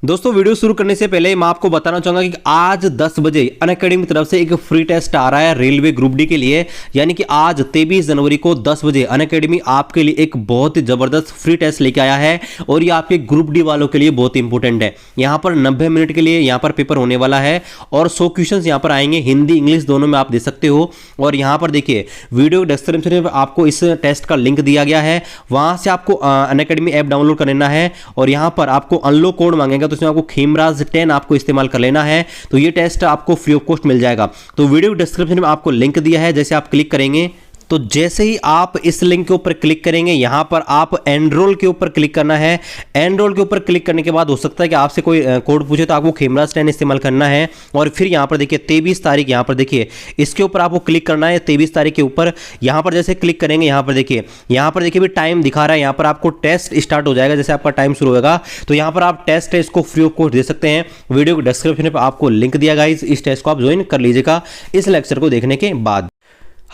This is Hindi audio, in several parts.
दोस्तों वीडियो शुरू करने से पहले मैं आपको बताना चाहूंगा कि आज 10 बजे अनअकैडमी की तरफ से एक फ्री टेस्ट आ रहा है रेलवे ग्रुप डी के लिए। यानी कि आज 23 जनवरी को 10 बजे अनअकैडमी आपके लिए एक बहुत ही जबरदस्त फ्री टेस्ट लेके आया है और ये आपके ग्रुप डी वालों के लिए बहुत इंपॉर्टेंट है। यहाँ पर 90 मिनट के लिए यहाँ पर पेपर होने वाला है और 100 क्वेश्चन यहाँ पर आएंगे, हिंदी इंग्लिश दोनों में आप दे सकते हो। और यहाँ पर देखिए वीडियो डिस्क्रिप्शन में आपको इस टेस्ट का लिंक दिया गया है, वहां से आपको अनअकैडमी ऐप डाउनलोड कर लेना है और यहाँ पर आपको अनलॉक कोड मांगेगा तो इसमें आपको खेमराज 10 आपको इस्तेमाल कर लेना है, तो ये टेस्ट आपको फ्री ऑफ कॉस्ट मिल जाएगा। तो वीडियो डिस्क्रिप्शन में आपको लिंक दिया है, जैसे आप क्लिक करेंगे तो जैसे ही आप इस लिंक के ऊपर क्लिक करेंगे यहां पर आप एनरोल के ऊपर क्लिक करना है। एनरोल के ऊपर क्लिक करने के बाद हो सकता है कि आपसे कोई कोड पूछे तो आपको खेमराज 10 इस्तेमाल करना है। और फिर यहां पर देखिए 23 तारीख, यहां पर देखिए इसके ऊपर आपको क्लिक करना है 23 तारीख के ऊपर। यहां पर जैसे क्लिक करेंगे यहां पर देखिए भी टाइम दिखा रहा है, यहां पर आपको टेस्ट स्टार्ट हो जाएगा। जैसे आपका टाइम शुरू होगा तो यहां पर आप टेस्ट है इसको फ्री ऑफ कॉस्ट दे सकते हैं। वीडियो के डिस्क्रिप्शन में आपको लिंक दिया गाइस, इस टेस्ट को आप ज्वाइन कर लीजिएगा इस लेक्चर को देखने के बाद।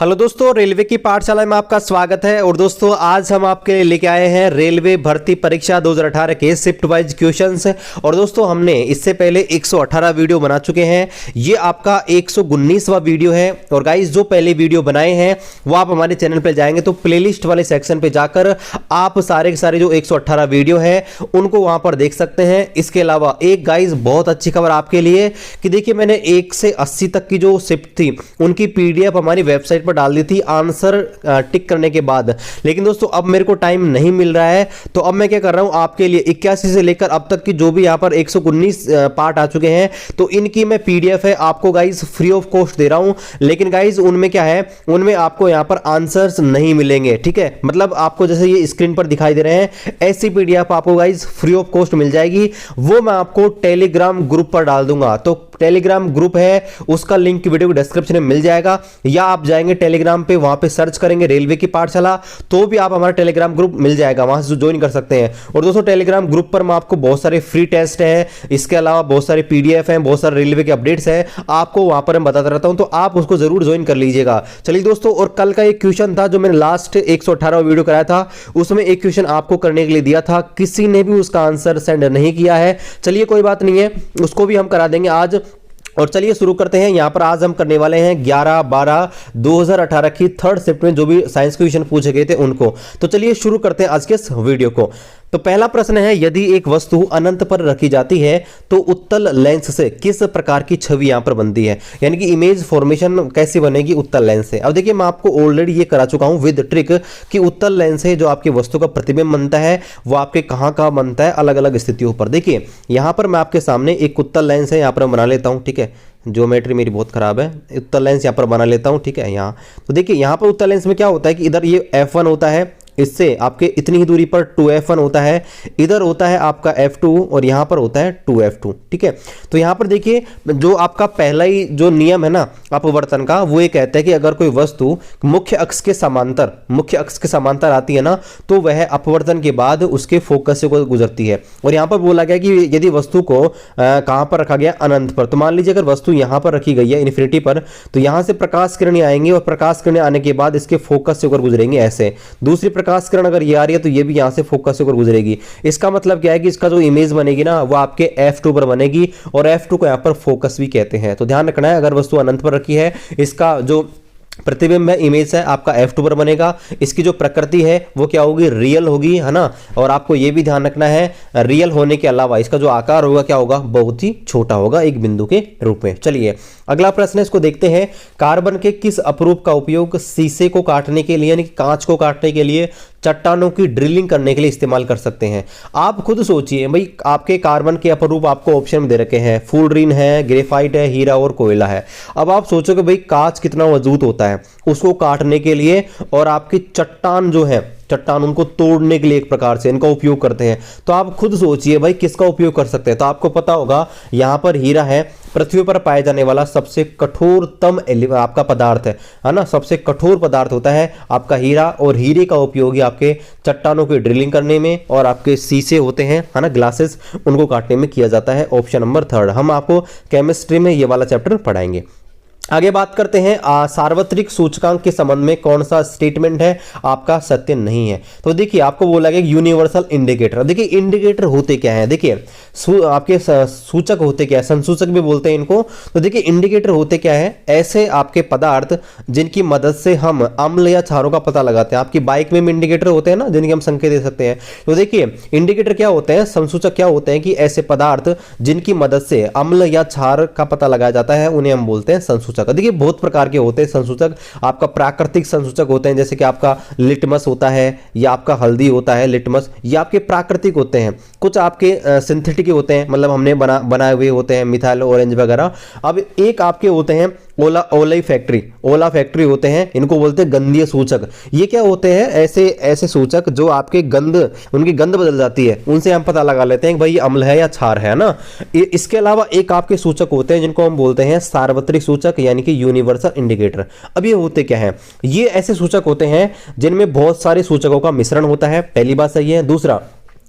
हेलो दोस्तों, रेलवे की पाठशाला में आपका स्वागत है। और दोस्तों आज हम आपके लिए लेके आए हैं रेलवे भर्ती परीक्षा 2018 के शिफ्ट वाइज क्वेश्चंस। और दोस्तों हमने इससे पहले 118 वीडियो बना चुके हैं, ये आपका 119वां वीडियो है। और गाइस जो पहले वीडियो बनाए हैं वो आप हमारे चैनल पर जाएंगे तो प्लेलिस्ट वाले सेक्शन पे जाकर आप सारे के सारे जो 118 वीडियो है उनको वहां पर देख सकते हैं। इसके अलावा एक गाइस बहुत अच्छी खबर आपके लिए कि देखिए मैंने 1 से 80 तक की जो शिफ्ट थी उनकी पीडीएफ हमारी वेबसाइट पर डाल दी थी आंसर टिक करने के बाद। लेकिन दोस्तों अब मेरे को टाइम नहीं मिल रहा है, तो अब मैं क्या कर रहा हूं आपके लिए 81 से लेकर अब तक की जो भी यहां पर 119 पार्ट आ चुके हैं तो इनकी मैं पीडीएफ है आपको गाइस फ्री ऑफ कॉस्ट दे रहा हूं। लेकिन गाइस उनमें क्या है, उनमें आपको यहां पर आंसर्स नहीं मिलेंगे, ठीक है। मतलब आपको जैसे ये स्क्रीन पर दिखाई दे रहे हैं ऐसी पीडीएफ आपको गाइस फ्री ऑफ कॉस्ट मिल जाएगी। वो मैं आपको टेलीग्राम ग्रुप पर डाल दूंगा, तो टेलीग्राम ग्रुप है उसका लिंक वीडियो के डिस्क्रिप्शन में मिल जाएगा, या आप जाएंगे टेलीग्राम पे, वहां पे सर्च करेंगे रेलवे की पाठशाला तो भी आप हमारा टेलीग्राम ग्रुप मिल जाएगा, वहां से ज्वाइन कर सकते हैं। और दोस्तों टेलीग्राम ग्रुप पर मैं आपको बहुत सारे फ्री टेस्ट हैं, इसके अलावा बहुत सारे पीडीएफ हैं, बहुत सारे रेलवे के अपडेट्स हैं, आपको वहां पर मैं बताता रहता हूं, तो आप उसको जरूर ज्वाइन कर लीजिएगा। चलिए दोस्तों, और कल का एक क्वेश्चन था जो मैंने लास्ट 118 वीडियो कराया था, उसमें एक क्वेश्चन आपको करने के लिए दिया था, किसी ने भी उसका आंसर सेंड नहीं किया है। चलिए कोई बात नहीं है, उसको भी हम करा देंगे आज। और चलिए शुरू करते हैं। यहां पर आज हम करने वाले हैं 11/12/2018 की थर्ड शिफ्ट में जो भी साइंस के क्वेश्चन पूछे गए थे उनको। तो चलिए शुरू करते हैं आज के इस वीडियो को। तो पहला प्रश्न है, यदि एक वस्तु अनंत पर रखी जाती है तो उत्तल लेंस से किस प्रकार की छवि यहां पर बनती है, यानी कि इमेज फॉर्मेशन कैसी बनेगी उत्तल लेंस से। अब देखिए मैं आपको ऑलरेडी ये करा चुका हूं विद ट्रिक कि उत्तल लेंस से जो आपकी वस्तु का प्रतिबिंब बनता है वो आपके कहां बनता है, अलग अलग स्थितियों पर। देखिए यहां पर मैं आपके सामने एक उत्तल लेंस है, यहां पर बना लेता हूं, ठीक है। ज्योमेट्री मेरी बहुत खराब है, उत्तल लेंस यहां पर बना लेता हूं, ठीक है। यहां तो देखिए यहां पर उत्तल लेंस में क्या होता है कि इधर ये f1 होता है, इससे आपके इतनी ही दूरी पर 2f1 होता है, इधर होता है आपका f2 और यहां पर होता है 2f2, ठीक है। तो यहां पर देखिए जो आपका पहला ही जो नियम है ना अपवर्तन का, वो ये कहता है कि अगर कोई वस्तु मुख्य अक्ष के समांतर आती है ना तो वह अपवर्तन के बाद उसके फोकस से गुजरती है। और यहां पर बोला गया कि यदि वस्तु को कहां पर रखा गया, अनंत पर, तो मान लीजिए अगर वस्तु यहां पर रखी गई है इन्फिनिटी पर, तो यहां से प्रकाश किरणें आएंगी और प्रकाश किरणें आने के बाद इसके फोकस से होकर गुजरेंगे ऐसे। दूसरी प्रकाश किरण अगर ये आ रही है तो ये भी यहां से फोकस से होकर गुजरेगी। इसका मतलब क्या है कि इसका जो इमेज बनेगी ना वो आपके f2 पर बनेगी, और f2 को यहां पर फोकस भी कहते हैं। तो ध्यान रखना है, अगर वस्तु अनंत पर रखी है इसका जो प्रतिबिंब है, इमेज है, आपका f2 पर बनेगा। इसकी जो प्रकृति है वो क्या होगी, रियल होगी, है ना। और आपको ये भी ध्यान रखना है रियल होने के अलावा इसका जो आकार होगा क्या होगा, बहुत ही छोटा होगा, एक बिंदु के रूप में। चलिए अगला प्रश्न है, इसको देखते हैं। कार्बन के किस अपरूप का उपयोग शीशे को काटने के लिए, यानी कि कांच को काटने के लिए, चट्टानों की ड्रिलिंग करने के लिए इस्तेमाल कर सकते हैं। आप खुद सोचिए भाई, आपके कार्बन के अपरूप आपको ऑप्शन में दे रखे हैं, फुलरीन है, ग्रेफाइट है, हीरा और कोयला है। अब आप सोचोगे भाई कांच कितना मजबूत होता है उसको काटने के लिए, और आपकी चट्टान जो है, चट्टान उनको तोड़ने के लिए एक प्रकार से इनका उपयोग करते हैं। तो आप खुद सोचिए भाई किसका उपयोग कर सकते हैं। तो आपको पता होगा यहां पर हीरा है, पृथ्वी पर पाया जाने वाला सबसे कठोरतम आपका पदार्थ है ना, सबसे कठोर पदार्थ होता है आपका हीरा। और हीरे का उपयोग आपके चट्टानों की ड्रिलिंग करने में, और आपके शीशे होते हैं, है ना, ग्लासेस, उनको काटने में किया जाता है। ऑप्शन नंबर 3 हम आपको केमिस्ट्री में ये वाला चैप्टर पढ़ाएंगे। आगे बात करते हैं सार्वत्रिक सूचकांक के संबंध में कौन सा स्टेटमेंट है आपका सत्य नहीं है। तो देखिए आपको बोला गया यूनिवर्सल इंडिकेटर। देखिए इंडिकेटर होते क्या है, देखिए आपके सूचक होते क्या है, संसूचक भी बोलते हैं इनको। तो देखिए इंडिकेटर होते क्या है, ऐसे आपके पदार्थ जिनकी मदद से हम अम्ल या क्षारों का पता लगाते हैं। आपकी बाइक में इंडिकेटर होते हैं ना, जिनके हम संकेत दे सकते हैं। तो देखिए इंडिकेटर क्या होते हैं, संसूचक क्या होते हैं कि ऐसे पदार्थ जिनकी मदद से अम्ल या क्षार का पता लगाया जाता है उन्हें हम बोलते हैं संसूचक। देखिए बहुत प्रकार के होते हैं संसूचक। आपका प्राकृतिक संसूचक होते हैं, जैसे कि आपका लिटमस होता है या आपका हल्दी होता है लिटमस, या आपके प्राकृतिक होते हैं। कुछ आपके सिंथेटिक होते हैं, मतलब हमने बनाए हुए होते हैं, मिथाइल ऑरेंज वगैरह। अब एक आपके होते हैं ओला फैक्ट्री होते हैं, इनको बोलते हैं गंधीय सूचक। ये क्या होते हैं, ऐसे सूचक जो आपके उनकी गंध बदल जाती है, उनसे हम पता लगा लेते हैं कि भाई ये अम्ल है या क्षार है ना। इसके अलावा एक आपके सूचक होते हैं जिनको हम बोलते हैं सार्वत्रिक सूचक, यानी कि यूनिवर्सल इंडिकेटर। अब ये होते क्या है, ये ऐसे सूचक होते हैं जिनमें बहुत सारे सूचकों का मिश्रण होता है, पहली बात सही है। दूसरा,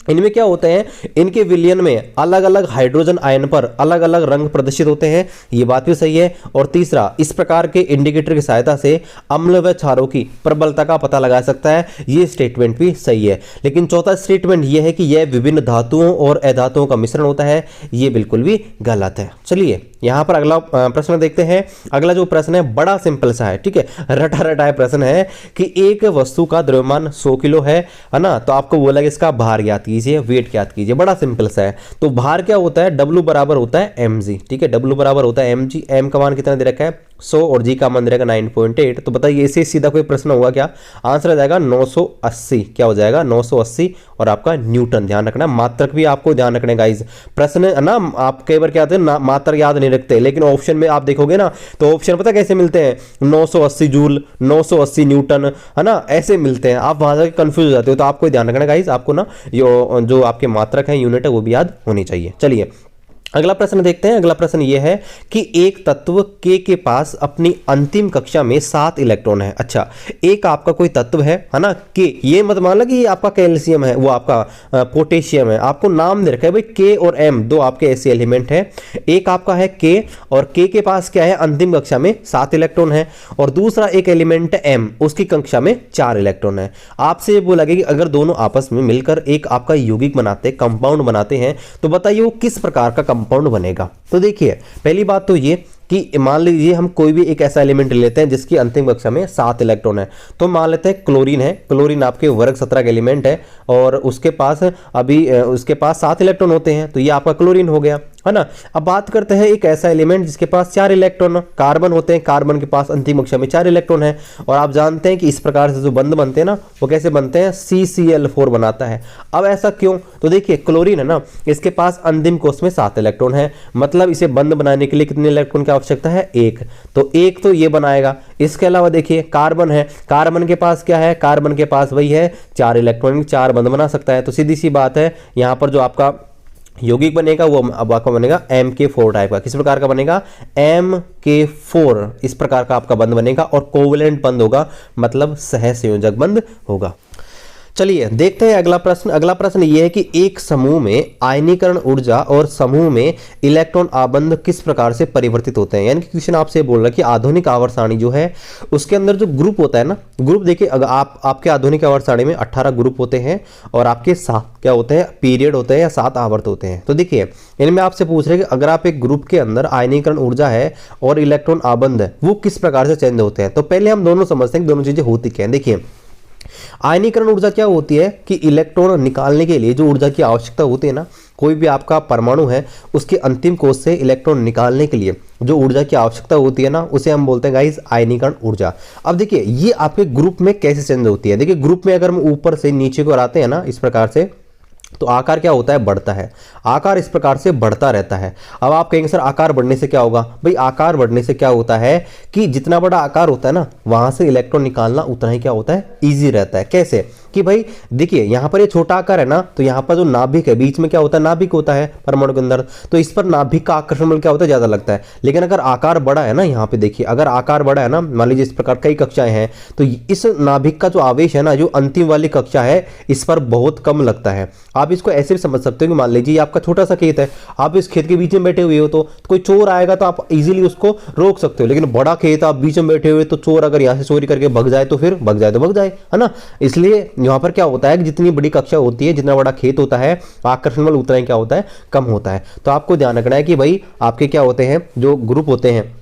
इनमें क्या होते हैं, इनके विलयन में अलग अलग हाइड्रोजन आयन पर अलग अलग रंग प्रदर्शित होते हैं, ये बात भी सही है। और तीसरा, इस प्रकार के इंडिकेटर की सहायता से अम्ल व क्षारों की प्रबलता का पता लगा सकता है, ये स्टेटमेंट भी सही है। लेकिन चौथा स्टेटमेंट यह है कि यह विभिन्न धातुओं और अधातुओं का मिश्रण होता है, ये बिल्कुल भी गलत है। चलिए यहां पर अगला प्रश्न देखते हैं। अगला जो प्रश्न है बड़ा सिंपल सा है, ठीक है, रटा रटाया प्रश्न है कि एक वस्तु का द्रव्यमान 100 किलो है ना, तो आपको बोला कि इसका भार ज्ञात कीजिए, वेट ज्ञात कीजिए। बड़ा सिंपल सा है। तो भार क्या होता है, W बराबर होता है mg, ठीक है, W बराबर होता है mg। m का मान कितना दे रखा है 100 और g का मान दे रखा है 9.8। तो बताइए इससे सीधा कोई प्रश्न होगा क्या, आंसर आ जाएगा 980। क्या हो जाएगा 980, और आपका न्यूटन। ध्यान रखना, मात्रक भी आपको ध्यान रखने गाइस। प्रश्न है ना, आप कई बार क्या आते हैं मात्रक याद नहीं रखते, लेकिन ऑप्शन में आप देखोगे ना तो ऑप्शन पता कैसे मिलते हैं, 980 जूल, 980 न्यूटन, है ना, ऐसे मिलते हैं। आप वहां जाकर कंफ्यूज हो जाते हो। तो आपको ध्यान रखना गाइस, आपको ना जो आपके मात्रक है, यूनिट है, वो भी याद होनी चाहिए। चलिए अगला प्रश्न देखते हैं। अगला प्रश्न यह है कि एक तत्व K के पास अपनी अंतिम कक्षा में 7 इलेक्ट्रॉन है। अच्छा, एक आपका कोई तत्व है ना K, ये मत मान लो कि ये आपका कैल्शियम है, वो आपका पोटेशियम है। आपको नाम दे रखा है भाई K और M, दो आपके ऐसे एलिमेंट है। एक आपका है K, और K के पास क्या है, अंतिम कक्षा में 7 इलेक्ट्रॉन है। और दूसरा एक एलिमेंट है M, उसकी कक्षा में 4 इलेक्ट्रॉन है। आपसे ये बोला गया कि अगर दोनों आपस में मिलकर एक आपका यौगिक बनाते, कंपाउंड बनाते हैं, तो बताइए वो किस प्रकार का कंपाउंड बनेगा। तो देखिए पहली बात तो ये कि मान लीजिए हम कोई भी एक ऐसा एलिमेंट लेते हैं जिसकी अंतिम कक्षा में 7 इलेक्ट्रॉन है। तो मान लेते हैं क्लोरीन है, क्लोरीन आपके वर्ग 17 का एलिमेंट है, और उसके पास 7 इलेक्ट्रॉन होते हैं, तो ये आपका क्लोरीन हो गया, है ना। अब बात करते हैं एक ऐसा एलिमेंट जिसके पास 4 इलेक्ट्रॉन, कार्बन होते हैं, कार्बन के पास अंतिम कक्षा में 4 इलेक्ट्रॉन है। और आप जानते हैं कि इस प्रकार से जो बंध बनते हैं ना, वो कैसे बनते हैं, CCl4 बनाता है। अब ऐसा क्यों, तो देखिए क्लोरीन है ना, इसके पास अंतिम कोष में 7 इलेक्ट्रॉन है, मतलब इसे बंध बनाने के लिए कितने इलेक्ट्रॉन की आवश्यकता है, 1। तो 1 तो ये बनाएगा। इसके अलावा देखिए कार्बन है, कार्बन के पास क्या है, कार्बन के पास वही है 4 इलेक्ट्रॉन, 4 बंध बना सकता है। तो सीधी सी बात है, यहाँ पर जो आपका यौगिक बनेगा वो अब आपका बनेगा MK4 टाइप का। किस प्रकार का बनेगा, MK4, इस प्रकार का आपका बंध बनेगा, और कोवलेंट बंध होगा, मतलब सहसंयोजक बंध होगा। चलिए देखते हैं अगला प्रश्न। अगला प्रश्न ये है कि एक समूह में आयनीकरण ऊर्जा और समूह में इलेक्ट्रॉन आबंध किस प्रकार से परिवर्तित होते हैं। यानी कि क्वेश्चन आपसे बोल रहा है कि आधुनिक आवर्त सारणी जो है उसके अंदर जो ग्रुप होता है ना, ग्रुप देखिए अगर आपके आधुनिक आवर्त सारणी में 18 ग्रुप होते हैं, और आपके 7 क्या होते हैं, पीरियड होते हैं या 7 आवर्त होते हैं। तो देखिए इनमें आपसे पूछ रहे हैं कि अगर आप एक ग्रुप के अंदर आयनीकरण ऊर्जा है और इलेक्ट्रॉन आबंध है, वो किस प्रकार से चेंज होते हैं। तो पहले हम दोनों समझते हैं कि दोनों चीजें होती क्या है। देखिए आयनीकरण ऊर्जा क्या होती है कि इलेक्ट्रॉन निकालने के लिए जो ऊर्जा की आवश्यकता होती है ना, कोई भी आपका परमाणु है उसके अंतिम कोष से इलेक्ट्रॉन निकालने के लिए जो ऊर्जा की आवश्यकता होती है ना, उसे हम बोलते हैं गाइस आयनीकरण ऊर्जा। अब देखिए ये आपके ग्रुप में कैसे चेंज होती है। देखिए ग्रुप में अगर हम ऊपर से नीचे को आते हैं ना इस प्रकार से, तो आकार क्या होता है, बढ़ता है। आकार इस प्रकार से बढ़ता रहता है। अब आप कहेंगे सर आकार बढ़ने से क्या होगा, भाई आकार बढ़ने से क्या होता है कि जितना बड़ा आकार होता है ना, वहां से इलेक्ट्रॉन निकालना उतना ही क्या होता है, इजी रहता है। कैसे कि भाई देखिए यहाँ पर ये छोटा आकार है ना, तो यहाँ पर जो नाभिक है बीच में क्या होता है, नाभिक होता है परमाणु के अंदर, तो इस पर नाभिक का आकर्षण बल क्या होता है, ज्यादा लगता है। लेकिन अगर आकार बड़ा है ना, यहाँ पे देखिए अगर आकार बड़ा है ना, मान लीजिए इस प्रकार कई कक्षाएं हैं, तो इस नाभिक का जो आवेश है ना, जो अंतिम वाली कक्षा है, इस पर बहुत कम लगता है। आप इसको ऐसे भी समझ सकते हो कि मान लीजिए आपका छोटा सा खेत है, आप इस खेत के बीच में बैठे हुए हो, तो कोई चोर आएगा तो आप इजीली उसको रोक सकते हो। लेकिन बड़ा खेत आप बीच में बैठे हुए, तो चोर अगर यहाँ से चोरी करके भग जाए तो फिर भग जाए तो भग जाए, है ना। इसलिए यहाँ पर क्या होता है कि जितनी बड़ी कक्षा होती है, जितना बड़ा खेत होता है, आकर्षण बल उतना ही क्या होता है, कम होता है। तो आपको ध्यान रखना है कि भाई आपके क्या होते हैं, जो ग्रुप होते हैं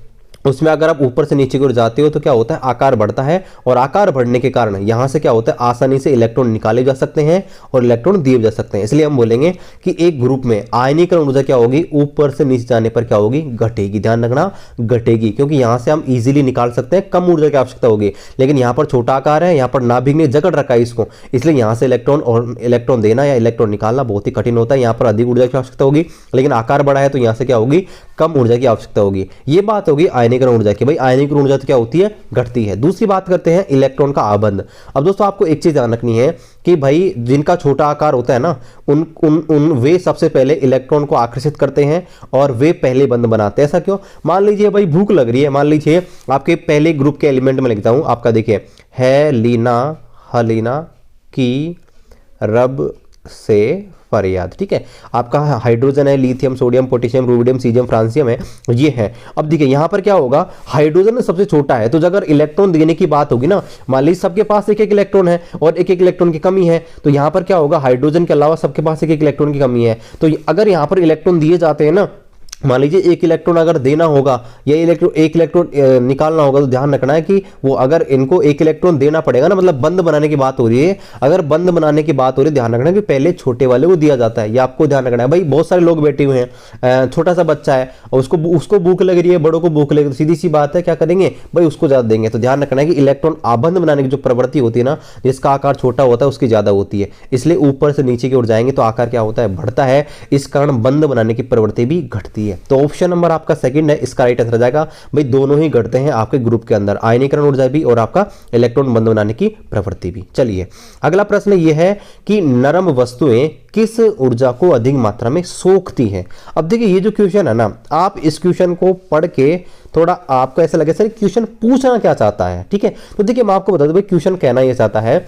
उसमें अगर आप ऊपर से नीचे की ओर जाते हो तो क्या होता है, आकार बढ़ता है, और आकार बढ़ने के कारण यहां से क्या होता है, आसानी से इलेक्ट्रॉन निकाले जा सकते हैं और इलेक्ट्रॉन दिए जा सकते हैं। इसलिए हम बोलेंगे कि एक ग्रुप में आयनीकरण ऊर्जा क्या होगी, ऊपर से नीचे जाने पर क्या होगी, घटेगी। ध्यान रखना, घटेगी, क्योंकि यहां से हम इजीली निकाल सकते हैं, कम ऊर्जा की आवश्यकता होगी। लेकिन यहां पर छोटा आकार है, यहां पर नाभिक ने जकड़ रखा है इसको, इसलिए यहां से इलेक्ट्रॉन देना या इलेक्ट्रॉन निकालना बहुत ही कठिन होता है। यहां पर अधिक ऊर्जा की आवश्यकता होगी, लेकिन आकार बड़ा है तो यहां से क्या होगी, कम ऊर्जा की आवश्यकता होगी। ये बात होगी आयनीकरण ऊर्जा की। भाई आयनीकरण ऊर्जा तो क्या होती है, घटती है। दूसरी बात करते हैं इलेक्ट्रॉन का आबंध। अब दोस्तों आपको एक चीज ध्यान रखनी है कि भाई जिनका छोटा आकार होता है ना, वे सबसे पहले इलेक्ट्रॉन को आकर्षित करते हैं और वे पहले बंध बनाते हैं। ऐसा क्यों? मान लीजिए भाई भूख लग रही है, मान लीजिए आपके पहले ग्रुप के एलिमेंट में लिखता हूं आपका, देखिए है लीना हलीना की रब से फरियाद, ठीक है। आपका हाइड्रोजन है, lithium, sodium, potassium, rubidium, caesium, francium है, ये है। अब देखिए यहां पर क्या होगा, हाइड्रोजन सबसे छोटा है, तो अगर इलेक्ट्रॉन देने की बात होगी ना, मान लीजिए सबके पास एक एक इलेक्ट्रॉन है और एक एक इलेक्ट्रॉन की कमी है, तो यहां पर क्या होगा, हाइड्रोजन के अलावा सबके पास एक एक इलेक्ट्रॉन की कमी है। तो अगर यहां पर इलेक्ट्रॉन दिए जाते हैं ना, मान लीजिए एक इलेक्ट्रॉन अगर देना होगा या एक इलेक्ट्रॉन निकालना होगा, तो ध्यान रखना है कि वो अगर इनको एक इलेक्ट्रॉन देना पड़ेगा ना, मतलब बंद बनाने की बात हो रही है, अगर बंद बनाने की बात हो रही है, ध्यान रखना है कि पहले छोटे वाले को दिया जाता है। ये आपको ध्यान रखना है। भाई बहुत सारे लोग बैठे हुए हैं, छोटा सा बच्चा है और उसको भूख लग रही है, बड़ों को भूख लगी, तो सीधी सी बात है क्या करेंगे भाई, उसको ज्यादा देंगे। तो ध्यान रखना है कि इलेक्ट्रॉन आबंध बनाने की जो प्रवृत्ति होती है ना, जिसका आकार छोटा होता है उसकी ज्यादा होती है। इसलिए ऊपर से नीचे की ओर जाएंगे तो आकार क्या होता है, बढ़ता है। इस कारण बंद बनाने की प्रवृत्ति भी घटती है। तो ऑप्शन नंबर आपका सेकंड है, इसका राइट आंसर जाएगा। भाई दोनों ही घटते हैं आपके ग्रुप के अंदर, आयनीकरण ऊर्जा भी और आपका इलेक्ट्रॉन बंद बनाने की प्रवृत्ति भी। चलिए अगला प्रश्न यह है कि नरम वस्तुएं किस ऊर्जा को अधिक मात्रा में सोखती हैं। अब देखिए ये जो क्वेश्चन है ना, आप इस क्वेश्चन को पढ़ के थोड़ा आपको ऐसा लगे सर क्वेश्चन पूछना क्या चाहता है, ठीक है। तो देखिए मैं आपको बता दूं, भाई क्वेश्चन कहना यह चाहता है,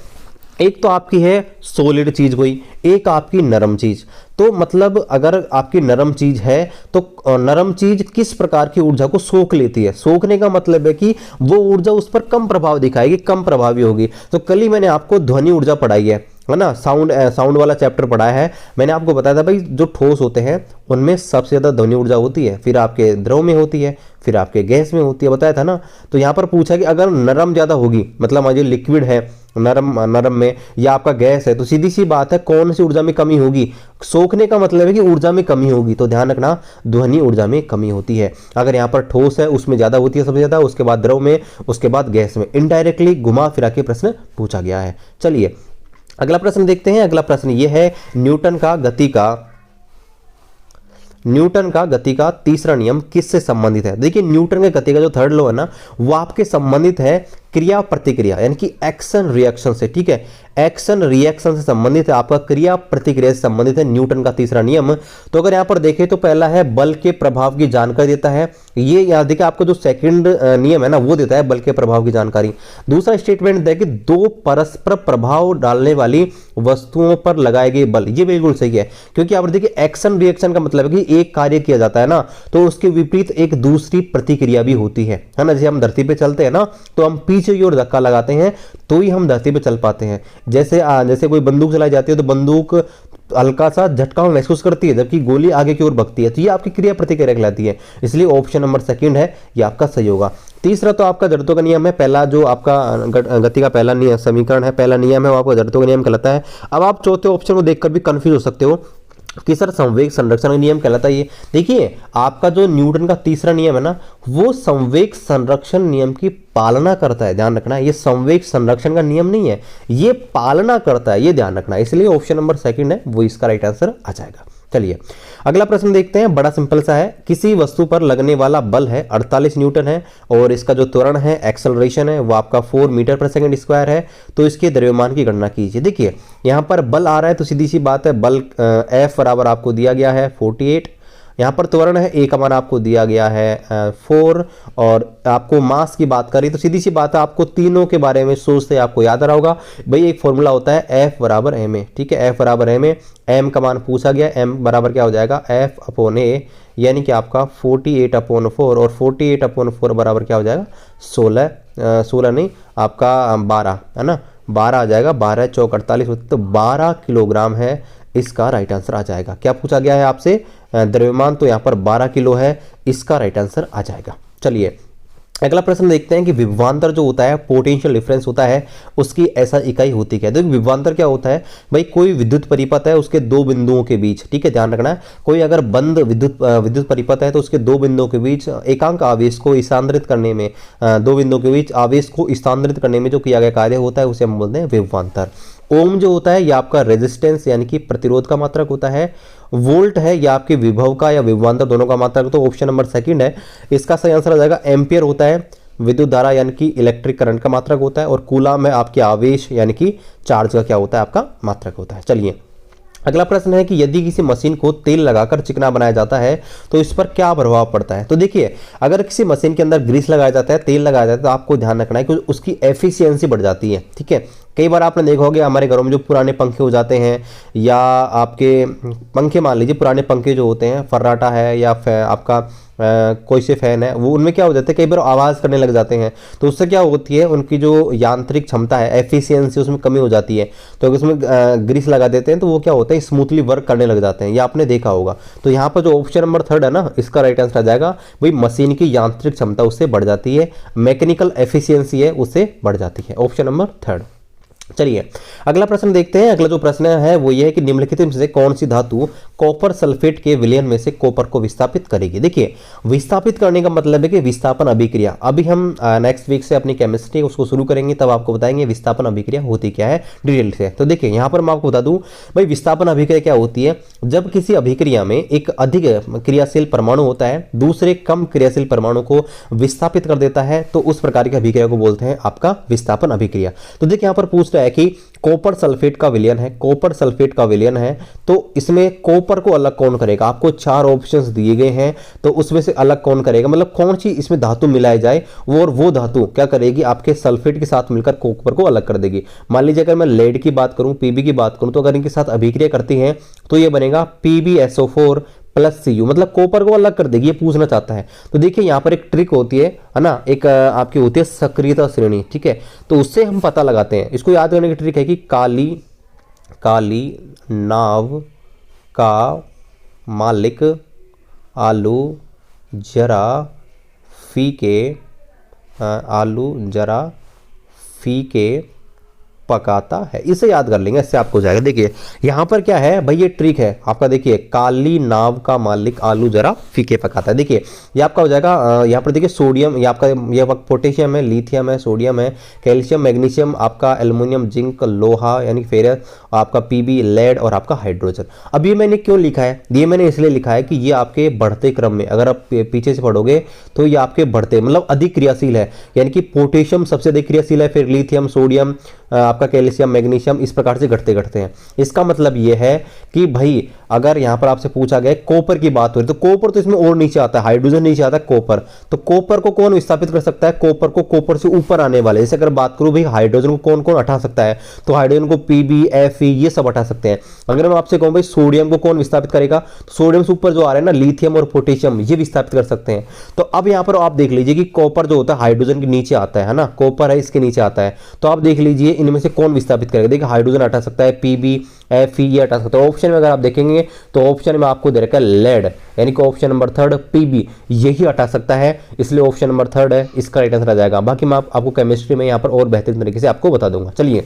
एक तो आपकी है सॉलिड चीज कोई, एक आपकी नरम चीज। तो मतलब अगर आपकी नरम चीज है तो नरम चीज किस प्रकार की ऊर्जा को सोख लेती है। सोखने का मतलब है कि वो ऊर्जा उस पर कम प्रभाव दिखाएगी, कम प्रभावी होगी। तो कल ही मैंने आपको ध्वनि ऊर्जा पढ़ाई है ना, साउंड वाला चैप्टर पढ़ाया है। मैंने आपको बताया था भाई जो ठोस होते हैं उनमें सबसे ज्यादा ध्वनि ऊर्जा होती है, फिर आपके द्रव में होती है, फिर आपके गैस में होती है, बताया था ना। तो यहाँ पर पूछा कि अगर नरम ज्यादा होगी, मतलब मान लीजिए लिक्विड है नरम में, या आपका गैस है, तो सीधी सी बात है कौन सी ऊर्जा में कमी होगी। सोखने का मतलब है कि ऊर्जा में कमी होगी, तो ध्यान रखना ध्वनि ऊर्जा में कमी होती है। अगर यहाँ पर ठोस है उसमें ज्यादा होती है सबसे ज्यादा, उसके बाद द्रव में, उसके बाद गैस में। इनडायरेक्टली घुमा फिरा के प्रश्न पूछा गया है। चलिए अगला प्रश्न देखते हैं। अगला प्रश्न यह है न्यूटन का गति का तीसरा नियम किससे संबंधित है। देखिए न्यूटन के गति का जो थर्ड लॉ है ना, वो आपके संबंधित है क्रिया प्रतिक्रिया यानी कि एक्शन रिएक्शन से, ठीक है। एक्शन रिएक्शन से संबंधित है, आपका क्रिया प्रतिक्रिया से संबंधित है न्यूटन का तीसरा नियम। तो अगर यहां पर देखें तो पहला है बल के प्रभाव की जानकारी देता है। ये यहां देखिए आपको जो सेकंड नियम है ना, वो देता है बल के प्रभाव की जानकारी। दूसरा स्टेटमेंट है कि दो परस्पर प्रभाव डालने वाली वस्तुओं पर लगाए गए बल, ये बिल्कुल सही है। क्योंकि आप देखिए एक्शन रिएक्शन का मतलब है कि एक कार्य किया जाता है ना, तो उसके विपरीत एक दूसरी प्रतिक्रिया भी होती है ना। जैसे हम धरती पे चलते हैं ना, तो हम पीछे की ओर धक्का लगाते हैं तो ही हम धरती पे चल पाते हैं। जैसे कोई बंदूक चलाई जाती है तो बंदूक हल्का सा झटका महसूस करती है, जबकि गोली आगे की ओर भगती है। तो ये आपकी क्रिया प्रतिक्रिया कहलाती है। इसलिए ऑप्शन नंबर सेकंड है, ये आपका सही होगा। तीसरा तो आपका जड़त्व का नियम है। पहला जो आपका गति का पहला नियम समीकरण है, पहला नियम है, वो आपका जड़त्व का नियम कहलाता है। अब आप चौथे ऑप्शन को देखकर भी कंफ्यूज हो सकते हो कि सर संवेग संरक्षण का नियम कहलाता है ये। देखिए आपका जो न्यूटन का तीसरा नियम है ना, वो संवेग संरक्षण नियम की पालना करता है। ध्यान रखना है, ये संवेग संरक्षण का नियम नहीं है, ये पालना करता है, ये ध्यान रखना है। इसलिए ऑप्शन नंबर सेकंड है वो इसका राइट आंसर आ जाएगा। चलिए अगला प्रश्न देखते हैं, बड़ा सिंपल सा है। किसी वस्तु पर लगने वाला बल है 48 न्यूटन है और इसका जो त्वरण है एक्सेलरेशन है वो आपका 4 मीटर पर सेकंड स्क्वायर है, तो इसके द्रव्यमान की गणना कीजिए। देखिए यहाँ पर बल आ रहा है तो सीधी सी बात है, बल F बराबर आपको दिया गया है 48, यहाँ पर त्वरण है A का मान आपको दिया गया है 4, और आपको मास की बात करें तो सीधी सी बात है, आपको तीनों के बारे में सोचते आपको याद आ रहा होगा भाई, एक फॉर्मूला होता है F बराबर ma, ठीक है, F बराबर ma, m का मान पूछा गया, m बराबर क्या हो जाएगा F अपॉन a, यानी कि आपका 48/4, और 48/4 बराबर क्या हो जाएगा 16 नहीं आपका 12 है ना, 12 आ जाएगा, 12 चौक 48 होते तो 12 किलोग्राम है इसका राइट आंसर आ जाएगा। क्या पूछा गया है आपसे, द्रव्यमान, तो यहाँ पर 12 किलो है, इसका राइट आंसर आ जाएगा। चलिए अगला प्रश्न देखते हैं कि विभवांतर जो होता है, पोटेंशियल डिफरेंस होता है, उसकी ऐसा इकाई होती क्या है। देखो विभवांतर क्या होता है भाई, कोई विद्युत परिपथ है उसके दो बिंदुओं के बीच, ठीक है, ध्यान रखना है, कोई अगर बंद विद्युत परिपथ है तो उसके दो बिंदुओं के बीच एकांक आवेश को स्थानांतरित करने में, दो बिंदुओं के बीच आवेश को स्थानांतरित करने में जो किया गया कार्य होता है उसे हम बोलते हैं विभवांतर। ओम जो होता है ये आपका रेजिस्टेंस यानी कि प्रतिरोध का मात्रक होता है, वोल्ट है या आपके विभव का या विभवांतर दोनों का मात्रक, तो ऑप्शन नंबर सेकंड है इसका सही आंसर आ जाएगा। एम्पियर होता है विद्युत धारा यानी कि इलेक्ट्रिक करंट का मात्रक होता है, और कूलम है आपके आवेश यानी कि चार्ज का क्या होता है आपका मात्रक होता है। चलिए अगला प्रश्न है कि यदि किसी मशीन को तेल लगाकर चिकना बनाया जाता है तो इस पर क्या प्रभाव पड़ता है। तो देखिए अगर किसी मशीन के अंदर ग्रीस लगाया जाता है, तेल लगाया जाता है, तो आपको ध्यान रखना है कि उसकी एफिशिएंसी बढ़ जाती है, ठीक है। कई बार आपने देखा होगा हमारे घरों में जो पुराने पंखे हो जाते हैं, या आपके पंखे मान लीजिए पुराने पंखे जो होते हैं, फर्राटा है या आपका कोई से फैन है, वो उनमें क्या हो जाता है कई बार आवाज़ करने लग जाते हैं, तो उससे क्या होती है उनकी जो यांत्रिक क्षमता है, एफिशिएंसी, उसमें कमी हो जाती है। तो अगर उसमें ग्रीस लगा देते हैं तो वो क्या होता है स्मूथली वर्क करने लग जाते हैं, ये आपने देखा होगा। तो यहाँ पर जो ऑप्शन नंबर थर्ड है ना, इसका राइट आंसर आ जाएगा भाई, मशीन की यांत्रिक क्षमता उससे बढ़ जाती है, मैकेनिकल एफिशिएंसी है उससे बढ़ जाती है, ऑप्शन नंबर थर्ड। चलिए अगला प्रश्न देखते हैं। अगला जो प्रश्न है वो ये है कि निम्नलिखित में से कौन सी धातु कॉपर सल्फेट के विलयन में से कॉपर को विस्थापित करेगी। देखिए विस्थापित करने का मतलब है कि विस्थापन अभिक्रिया, अभी हम नेक्स्ट वीक से अपनी केमिस्ट्री उसको शुरू करेंगे, तब आपको बताएंगे विस्थापन अभिक्रिया होती क्या है डिटेल से। तो देखिए यहाँ पर मैं आपको बता दूं भाई, विस्थापन अभिक्रिया क्या होती है, जब किसी अभिक्रिया में एक अधिक क्रियाशील परमाणु होता है दूसरे कम क्रियाशील परमाणु को विस्थापित कर देता है, तो उस प्रकार की अभिक्रिया को बोलते हैं आपका विस्थापन अभिक्रिया। तो देखिए यहाँ पर पूछ है कि कॉपर सल्फेट का विलयन है, कॉपर सल्फेट का विलयन है, तो इसमें कॉपर को अलग कौन करेगा। आपको चार ऑप्शंस दिए गए हैं, तो उसमें से अलग कौन करेगा, मतलब कौन सी इसमें धातु मिलाई जाए और वो धातु क्या करेगी आपके सल्फेट के साथ मिलकर कॉपर को अलग कर देगी। मान लीजिए अगर मैं लेड की बात करूं, पीबी की बात करूं, तो अगर इनके साथ अभिक्रिया करती है तो ये बनेगा PbSO4 प्लस Cu, मतलब कॉपर को अलग कर देगी, ये पूछना चाहता है। तो देखिए यहाँ पर एक ट्रिक होती है ना, एक आपकी होती है सक्रियता श्रेणी, ठीक है, तो उससे हम पता लगाते हैं। इसको याद करने की ट्रिक है कि काली नाव का मालिक आलू जरा फीके पकाता है, इसे याद कर लेंगे, इससे आपको जाएगा। देखिए यहाँ पर क्या है भाई, ये ट्रिक है आपका, देखिए काली नाव का मालिक आलू जरा फीके पकाता है। देखिए ये आपका हो जाएगा, यहाँ पर देखिए सोडियम, ये आपका ये पोटेशियम है, लिथियम है, सोडियम है, कैल्शियम, मैग्नीशियम, आपका एल्युमिनियम, जिंक, लोहा यानी फेरस, आपका पीबी, लेड और आपका हाइड्रोजन। अब ये मैंने क्यों लिखा है, ये मैंने इसलिए लिखा है कि ये आपके बढ़ते क्रम में, अगर आप पीछे से पढ़ोगे तो ये आपके बढ़ते मतलब अधिक क्रियाशील है, यानी कि पोटेशियम सबसे अधिक क्रियाशील है, फिर लिथियम, सोडियम, आपका कैल्शियम, मैग्नीशियम, इस प्रकार से घटते घटते हैं। इसका मतलब यह है कि भाई अगर यहां पर आपसे पूछा गया कॉपर की बात हो रही, तो कॉपर तो इसमें और नीचे आता है, हाइड्रोजन नीचे आता है, कॉपर, तो कॉपर को कौन विस्थापित कर सकता है, कॉपर को कॉपर से ऊपर आने वाले, जैसे अगर बात करूं भाई हाइड्रोजन को कौन कौन हटा सकता है, तो हाइड्रोजन को Pb, Fe ये सब हटा सकते हैं। अगर मैं आपसे कहूं भाई सोडियम को कौन विस्थापित करेगा, तो सोडियम से ऊपर जो आ रहा है ना लिथियम और पोटेशियम, ये विस्थापित कर सकते हैं। तो अब यहां पर आप देख लीजिए कि कॉपर जो होता है हाइड्रोजन के नीचे आता है ना, कॉपर है इसके नीचे आता है, तो आप देख लीजिए इनमें से कौन विस्थापित करेगा। देखिए हाइड्रोजन हटा सकता है, Pb, Fe ये हटा सकता है। ऑप्शन में अगर आप देखेंगे तो ऑप्शन में आपको दे रखा है लेड, यानी कि ऑप्शन नंबर थर्ड Pb यही हटा सकता है, इसलिए ऑप्शन नंबर थर्ड है इसका राइट आंसर आ जाएगा। बाकी मैं आपको केमिस्ट्री में यहाँ पर और बेहतरीन तरीके से आपको बता दूंगा। चलिए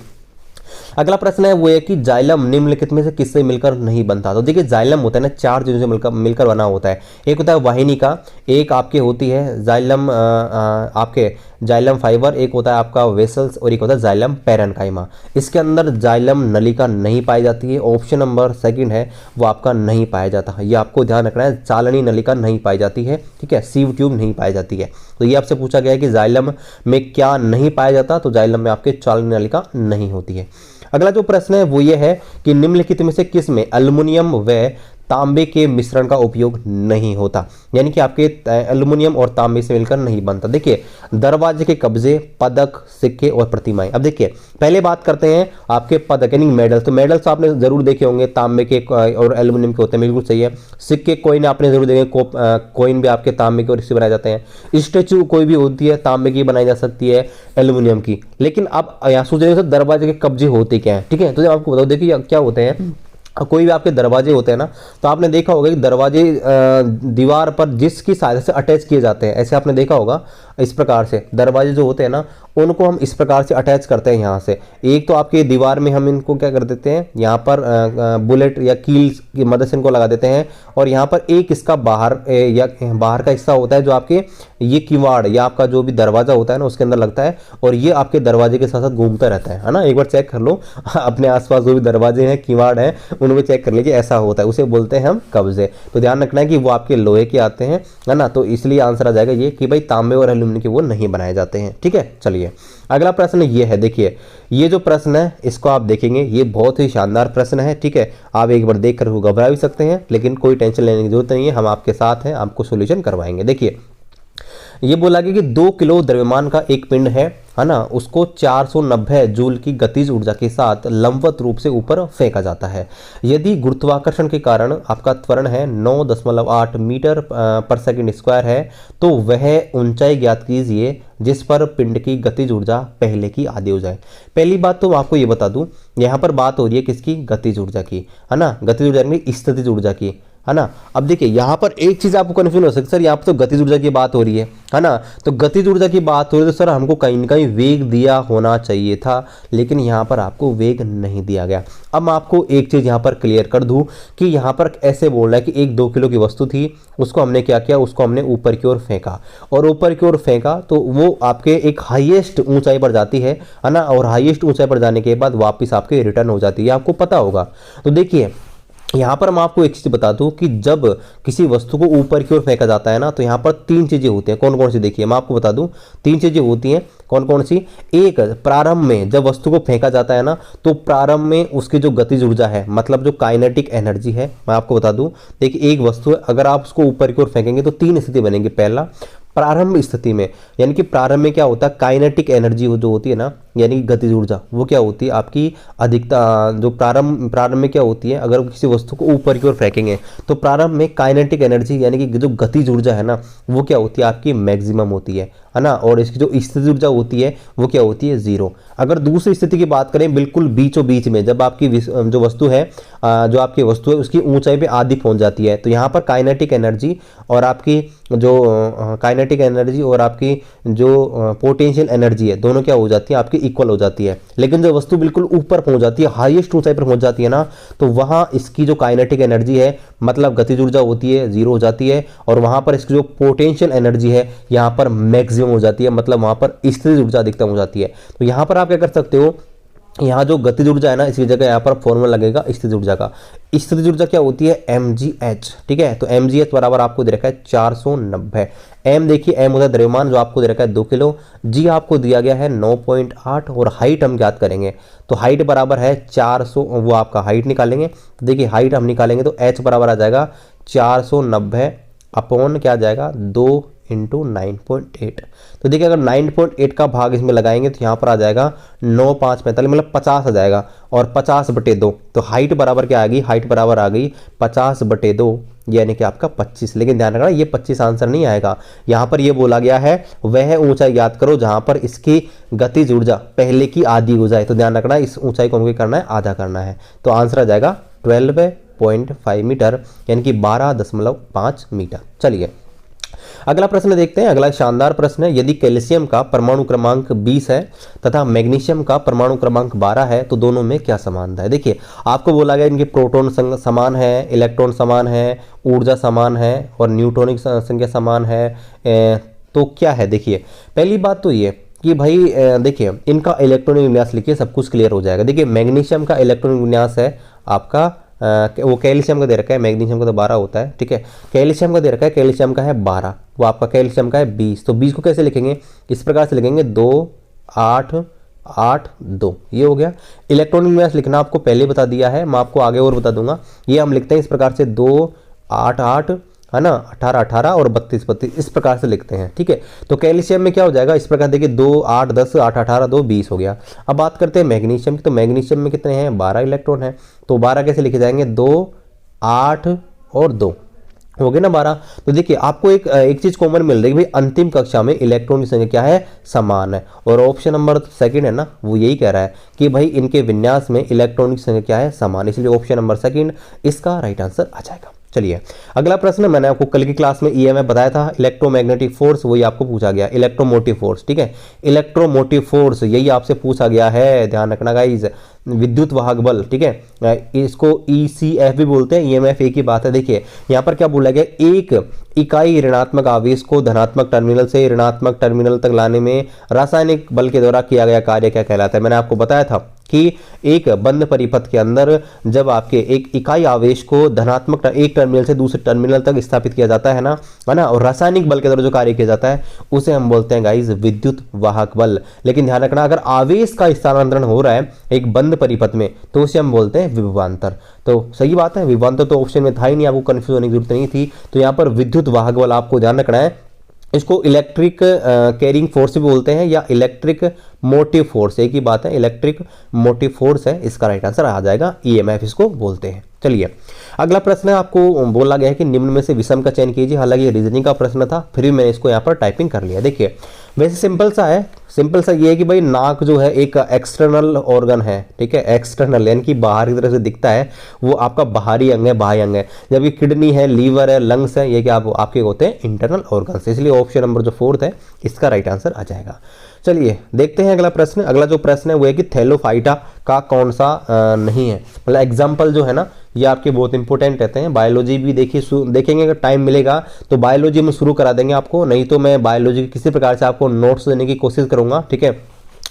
अगला प्रश्न है वो है कि जाइलम निम्नलिखित में से किससे मिलकर नहीं बनता। तो देखिए जाइलम होता है ना, चार चीजों से मिलकर बना होता है। एक होता है वाहिनी का, एक आपके होती है जाइलम आपके जाइलम फाइबर, एक होता है आपका वेसल्स और एक होता है जाइलम पैरेन्काइमा। इसके अंदर जाइलम नलिका नहीं पाई जाती है। ऑप्शन नंबर सेकंड है वो आपका नहीं पाया जाता है, ये आपको ध्यान रखना है। चालनी नलिका नहीं पाई जाती है, ठीक है, सीव ट्यूब नहीं पाई जाती है। तो ये आपसे पूछा गया है कि जाइलम में क्या नहीं पाया जाता, तो जाइलम में आपके चालनी नलिका नहीं होती है। अगला जो प्रश्न है वो ये है कि निम्नलिखित में से किस में एल्युमिनियम व तांबे के मिश्रण का उपयोग नहीं होता, यानी कि आपके एल्युमिनियम और तांबे से मिलकर नहीं बनता। देखिए, दरवाजे के कब्जे, पदक, सिक्के और प्रतिमाएं। अब देखिए, पहले बात करते हैं आपके पदक यानी मेडल। तो मेडल्स आपने जरूर देखे होंगे, तांबे के और एल्युमिनियम के होते हैं, बिल्कुल सही है। सिक्के, कॉइन आपने जरूर देखे, कॉइन भी आपके तांबे के और इससे बनाए जाते हैं। स्टेचू कोई भी होती है तांबे की बनाई जा सकती है, एल्युमिनियम की। लेकिन अब यहाँ सोच रहे हो दरवाजे के कब्जे होते क्या है, ठीक है, तो जब आपको बताओ, देखिए क्या होते हैं। कोई भी आपके दरवाजे होते हैं ना, तो आपने देखा होगा कि दरवाजे दीवार पर जिसकी सहायता से अटैच किए जाते हैं, ऐसे आपने देखा होगा। इस प्रकार से दरवाजे जो होते हैं ना, उनको हम इस प्रकार से अटैच करते हैं यहाँ से। एक तो आपके दीवार में हम इनको क्या कर देते हैं, यहाँ पर बुलेट या कील की मदद से इनको लगा देते हैं, और यहाँ पर एक इसका बाहर या बाहर का हिस्सा होता है जो आपके ये किवाड़ या आपका जो भी दरवाजा होता है ना उसके अंदर लगता है, और ये आपके दरवाजे के साथ साथ घूमता रहता है ना। एक बार चेक कर लो अपने आसपास जो भी दरवाजे हैं, किवाड़ हैं, उनको चेक कर लीजिए, ऐसा होता है, उसे बोलते हैं हम कब्जे। तो ध्यान रखना है कि वो आपके लोहे के आते हैं, है ना। तो इसलिए आंसर आ जाएगा ये कि भाई तांबे और एल्यूमिनियम के वो नहीं बनाए जाते हैं, ठीक है। चलिए अगला प्रश्न ये है, देखिए ये जो प्रश्न है इसको आप देखेंगे, ये बहुत ही शानदार प्रश्न है, ठीक है। आप एक बार देख कर घबरा भी सकते हैं, लेकिन कोई टेंशन लेने की जरूरत नहीं है, हम आपके साथ हैं, आपको सोल्यूशन करवाएंगे। देखिए ये बोला गया कि 2 किलो द्रव्यमान का एक पिंड है ना, उसको 490 जूल की गतिज ऊर्जा के साथ लंबवत रूप से ऊपर फेंका जाता है। यदि गुरुत्वाकर्षण के कारण आपका त्वरण है 9.8 मीटर पर सेकंड स्क्वायर है, तो वह ऊंचाई ज्ञात कीजिए जिस पर पिंड की गतिज ऊर्जा पहले की आधी हो जाए। पहली बात तो आपको ये बता दूं, यहाँ पर बात हो रही है किसकी, गतिज ऊर्जा की, है ना, गतिज ऊर्जा यानी स्थितिज ऊर्जा की, है ना। अब देखिए यहाँ पर एक चीज आपको कंफ्यूज हो सकती है, सर यहाँ पर तो गतिज ऊर्जा की बात हो रही है ना, तो गतिज ऊर्जा की बात हो रही है तो सर हमको कहीं ना कहीं वेग दिया होना चाहिए था, लेकिन यहाँ पर आपको वेग नहीं दिया गया। अब मैं आपको एक चीज यहाँ पर क्लियर कर दूं कि यहाँ पर ऐसे बोल रहा है कि एक 2 किलो की वस्तु थी, उसको हमने क्या किया, उसको हमने ऊपर की ओर फेंका, और ऊपर की ओर फेंका तो वो आपके एक हाईएस्ट ऊंचाई पर जाती है ना, और हाईएस्ट ऊंचाई पर जाने के बाद वापस आपके रिटर्न हो जाती है, आपको पता होगा। तो देखिए यहाँ पर मैं आपको एक चीज बता दूं कि जब किसी वस्तु को ऊपर की ओर फेंका जाता है ना, तो यहाँ पर 3 चीजें होती हैं। कौन कौन सी, देखिए मैं आपको बता दूं, 3 चीजें होती हैं। कौन कौन सी, एक प्रारंभ में जब वस्तु को फेंका जाता है ना, तो प्रारंभ में उसकी जो गतिज ऊर्जा है, मतलब जो काइनेटिक एनर्जी है, मैं आपको बता दूं, देखिए एक वस्तु है, अगर आप उसको ऊपर की ओर फेंकेंगे तो 3 स्थिति बनेंगी। पहला, प्रारंभ स्थिति में, यानी कि प्रारंभ में क्या होता है, काइनेटिक एनर्जी जो होती है ना, यानी गतिज ऊर्जा, वो क्या होती है आपकी अधिकता। जो प्रारंभ में क्या होती है, अगर किसी वस्तु को ऊपर की ओर फेंकेंगे तो प्रारंभ में काइनेटिक एनर्जी यानी कि जो गतिज ऊर्जा है ना, वो क्या होती है आपकी मैक्सिमम होती है ना, और इसकी जो स्थितिज ऊर्जा होती है वो क्या होती है 0। अगर दूसरी स्थिति की बात करें, बिल्कुल बीचों बीच में, जब आपकी जो वस्तु है, जो आपकी वस्तु है उसकी ऊंचाई पे आधी पहुंच जाती है, तो यहाँ पर काइनेटिक एनर्जी और आपकी जो पोटेंशियल एनर्जी है, दोनों क्या हो जाती है आपकी इक्वल हो जाती है। लेकिन जब वस्तु बिल्कुल ऊपर पहुंच जाती है, हाईएस्ट ऊंचाई पर पहुंच जाती है ना, तो वहां इसकी जो काइनेटिक एनर्जी है, मतलब गतिज ऊर्जा होती है 0 हो जाती है, और वहां पर इसकी जो पोटेंशियल एनर्जी है यहाँ पर मैक्सिमम हो जाती है, मतलब वहां पर स्थितिज ऊर्जा अधिकतम हो जाती है। तो यहाँ पर आप क्या कर सकते हो, यहाँ जो गतिज ऊर्जा है ना, इसी जगह यहाँ पर फॉर्मूला लगेगा स्थितिज ऊर्जा का। स्थितिज ऊर्जा क्या होती है, mgh, ठीक है। तो mgh बराबर आपको दे रखा है 490। m देखिए, m होता है द्रव्यमान जो आपको दे रखा है 2 किलो, g आपको दिया गया है 9.8, और हाइट हम ज्ञात करेंगे, तो हाइट बराबर है 400, वो आपका हाइट निकालेंगे। तो देखिए हाइट हम निकालेंगे तो h बराबर आ जाएगा 490 अपॉन क्या आ जाएगा 2 इंटू 9.8। तो देखिए अगर 9.8 का भाग इसमें लगाएंगे तो यहाँ पर आ जाएगा 9×5=45, मतलब 50 आ जाएगा, और 50/2, तो हाइट बराबर क्या आ गई, हाइट बराबर आ गई 50/2, यानी कि आपका 25। लेकिन ध्यान रखना ये 25 आंसर नहीं आएगा, यहाँ पर ये बोला गया है वह ऊंचाई याद करो जहाँ पर इसकी गतिज ऊर्जा पहले की आधी हो जाए। तो ध्यान रखना इस ऊंचाई को हमको करना है, आधा करना है, तो आंसर आ जाएगा 12.5 मीटर, यानी कि 12.5 मीटर। चलिए अगला प्रश्न देखते हैं। अगला शानदार प्रश्न है, यदि कैल्शियम का परमाणु क्रमांक 20 है तथा मैग्नीशियम का परमाणु क्रमांक 12 है, तो दोनों में क्या समानता है। देखिए आपको बोला गया इनके प्रोटॉन समान है, इलेक्ट्रॉन समान है, ऊर्जा समान है, और न्यूट्रॉनिक संख्या समान है, तो क्या है देखिए, पहली बात तो ये कि भाई देखिए इनका इलेक्ट्रॉनिक विन्यास लिखिए, सब कुछ क्लियर हो जाएगा। देखिए मैग्नीशियम का इलेक्ट्रॉनिक विन्यास है आपका वो कैल्शियम का दे रखा है, मैग्नीशियम का तो 12 होता है, ठीक है। कैल्शियम का दे रखा है, कैल्शियम का है 12, वो आपका कैल्शियम का है 20। तो 20 को कैसे लिखेंगे, इस प्रकार से लिखेंगे 2 8 8 2, ये हो गया। इलेक्ट्रॉनिक विन्यास लिखना आपको पहले बता दिया है, मैं आपको आगे और बता दूंगा। ये हम लिखते हैं इस प्रकार से 2 8 8 है ना, 18 18 और 32 32, इस प्रकार से लिखते हैं, ठीक है। तो कैल्शियम में क्या हो जाएगा, इस प्रकार देखिए 2 8 10 8 18 2 20 हो गया। अब बात करते हैं मैग्नीशियम की, तो मैग्नीशियम में कितने हैं, 12 इलेक्ट्रॉन है। तो 12 कैसे लिखे जाएंगे, 2 8 और 2 हो गए ना 12। तो देखिए आपको एक चीज कॉमन मिल रही है भाई, अंतिम कक्षा में इलेक्ट्रॉन की संख्या क्या है, समान है। और ऑप्शन नंबर सेकंड है ना, वो यही कह रहा है कि भाई इनके विन्यास में इलेक्ट्रॉन की संख्या क्या है, समान, इसलिए ऑप्शन नंबर सेकंड इसका राइट आंसर आ जाएगा। चलिए अगला प्रश्न, मैंने आपको कल की क्लास में ईएमएफ बताया था, इलेक्ट्रोमैग्नेटिक फोर्स, वही आपको पूछा गया, इलेक्ट्रोमोटिव फोर्स, ठीक है। इलेक्ट्रोमोटिव फोर्स यही आपसे पूछा गया है, ध्यान रखना गाइज, विद्युत वाहक बल, ठीक है। इसको ईसीएफ भी बोलते हैं, ईएमएफ एक ही बात है। देखिए यहाँ पर क्या बोला गया, एक इकाई ऋणात्मक आवेश को धनात्मक टर्मिनल से ऋणात्मक टर्मिनल तक लाने में रासायनिक बल के द्वारा किया गया कार्य क्या कहलाता है। मैंने आपको बताया था कि एक बंद परिपथ के अंदर जब आपके एक इकाई आवेश को धनात्मक एक टर्मिनल से दूसरे टर्मिनल तक स्थापित किया जाता है ना, और रासायनिक बल के द्वारा जो कार्य किया जाता है उसे हम बोलते हैं गाइस विद्युत वाहक बल। लेकिन ध्यान रखना, अगर आवेश का स्थानांतरण हो रहा है एक बंद परिपथ में तो उसे हम बोलते हैं विभवांतर। तो सही बात है, विभवांतर तो ऑप्शन में था ही नहीं, आपको कंफ्यूज होने की जरूरत नहीं थी। तो यहाँ पर विद्युत वाहक बल आपको ध्यान रखना है, इसको इलेक्ट्रिक कैरिंग फोर्स भी बोलते हैं या इलेक्ट्रिक मोटिव फोर्स, एक ही बात है, इलेक्ट्रिक मोटिव फोर्स है, इसका राइट आंसर आ जाएगा, ईएमएफ इसको बोलते हैं। चलिए अगला प्रश्न है, आपको बोला गया है कि निम्न में से विषम का चयन कीजिए। हालांकि ये रीजनिंग का प्रश्न था, फिर भी मैंने इसको यहाँ पर टाइपिंग कर लिया। देखिए वैसे सिंपल सा है, सिंपल सा ये है कि भाई नाक जो है एक एक्सटर्नल ऑर्गन है, ठीक है, एक्सटर्नल यानी कि बाहर की तरफ से दिखता है, वो आपका बाहरी अंग है, बाह्य अंग है। जबकि किडनी है, लीवर है, लंग्स है, ये क्या आपके होते हैं इंटरनल ऑर्गन्स, इसलिए ऑप्शन नंबर जो 4 है इसका राइट आंसर आ जाएगा। चलिए देखते हैं अगला प्रश्न। अगला जो प्रश्न है वो है कि थैलोफाइटा का कौन सा नहीं है, मतलब एग्जाम्पल जो है ना ये आपके बहुत इंपॉर्टेंट रहते हैं। बायोलॉजी भी देखेंगे, अगर टाइम मिलेगा तो बायोलॉजी में शुरू करा देंगे आपको, नहीं तो मैं बायोलॉजी की किसी प्रकार से आपको नोट्स देने की कोशिश करूंगा, ठीक है।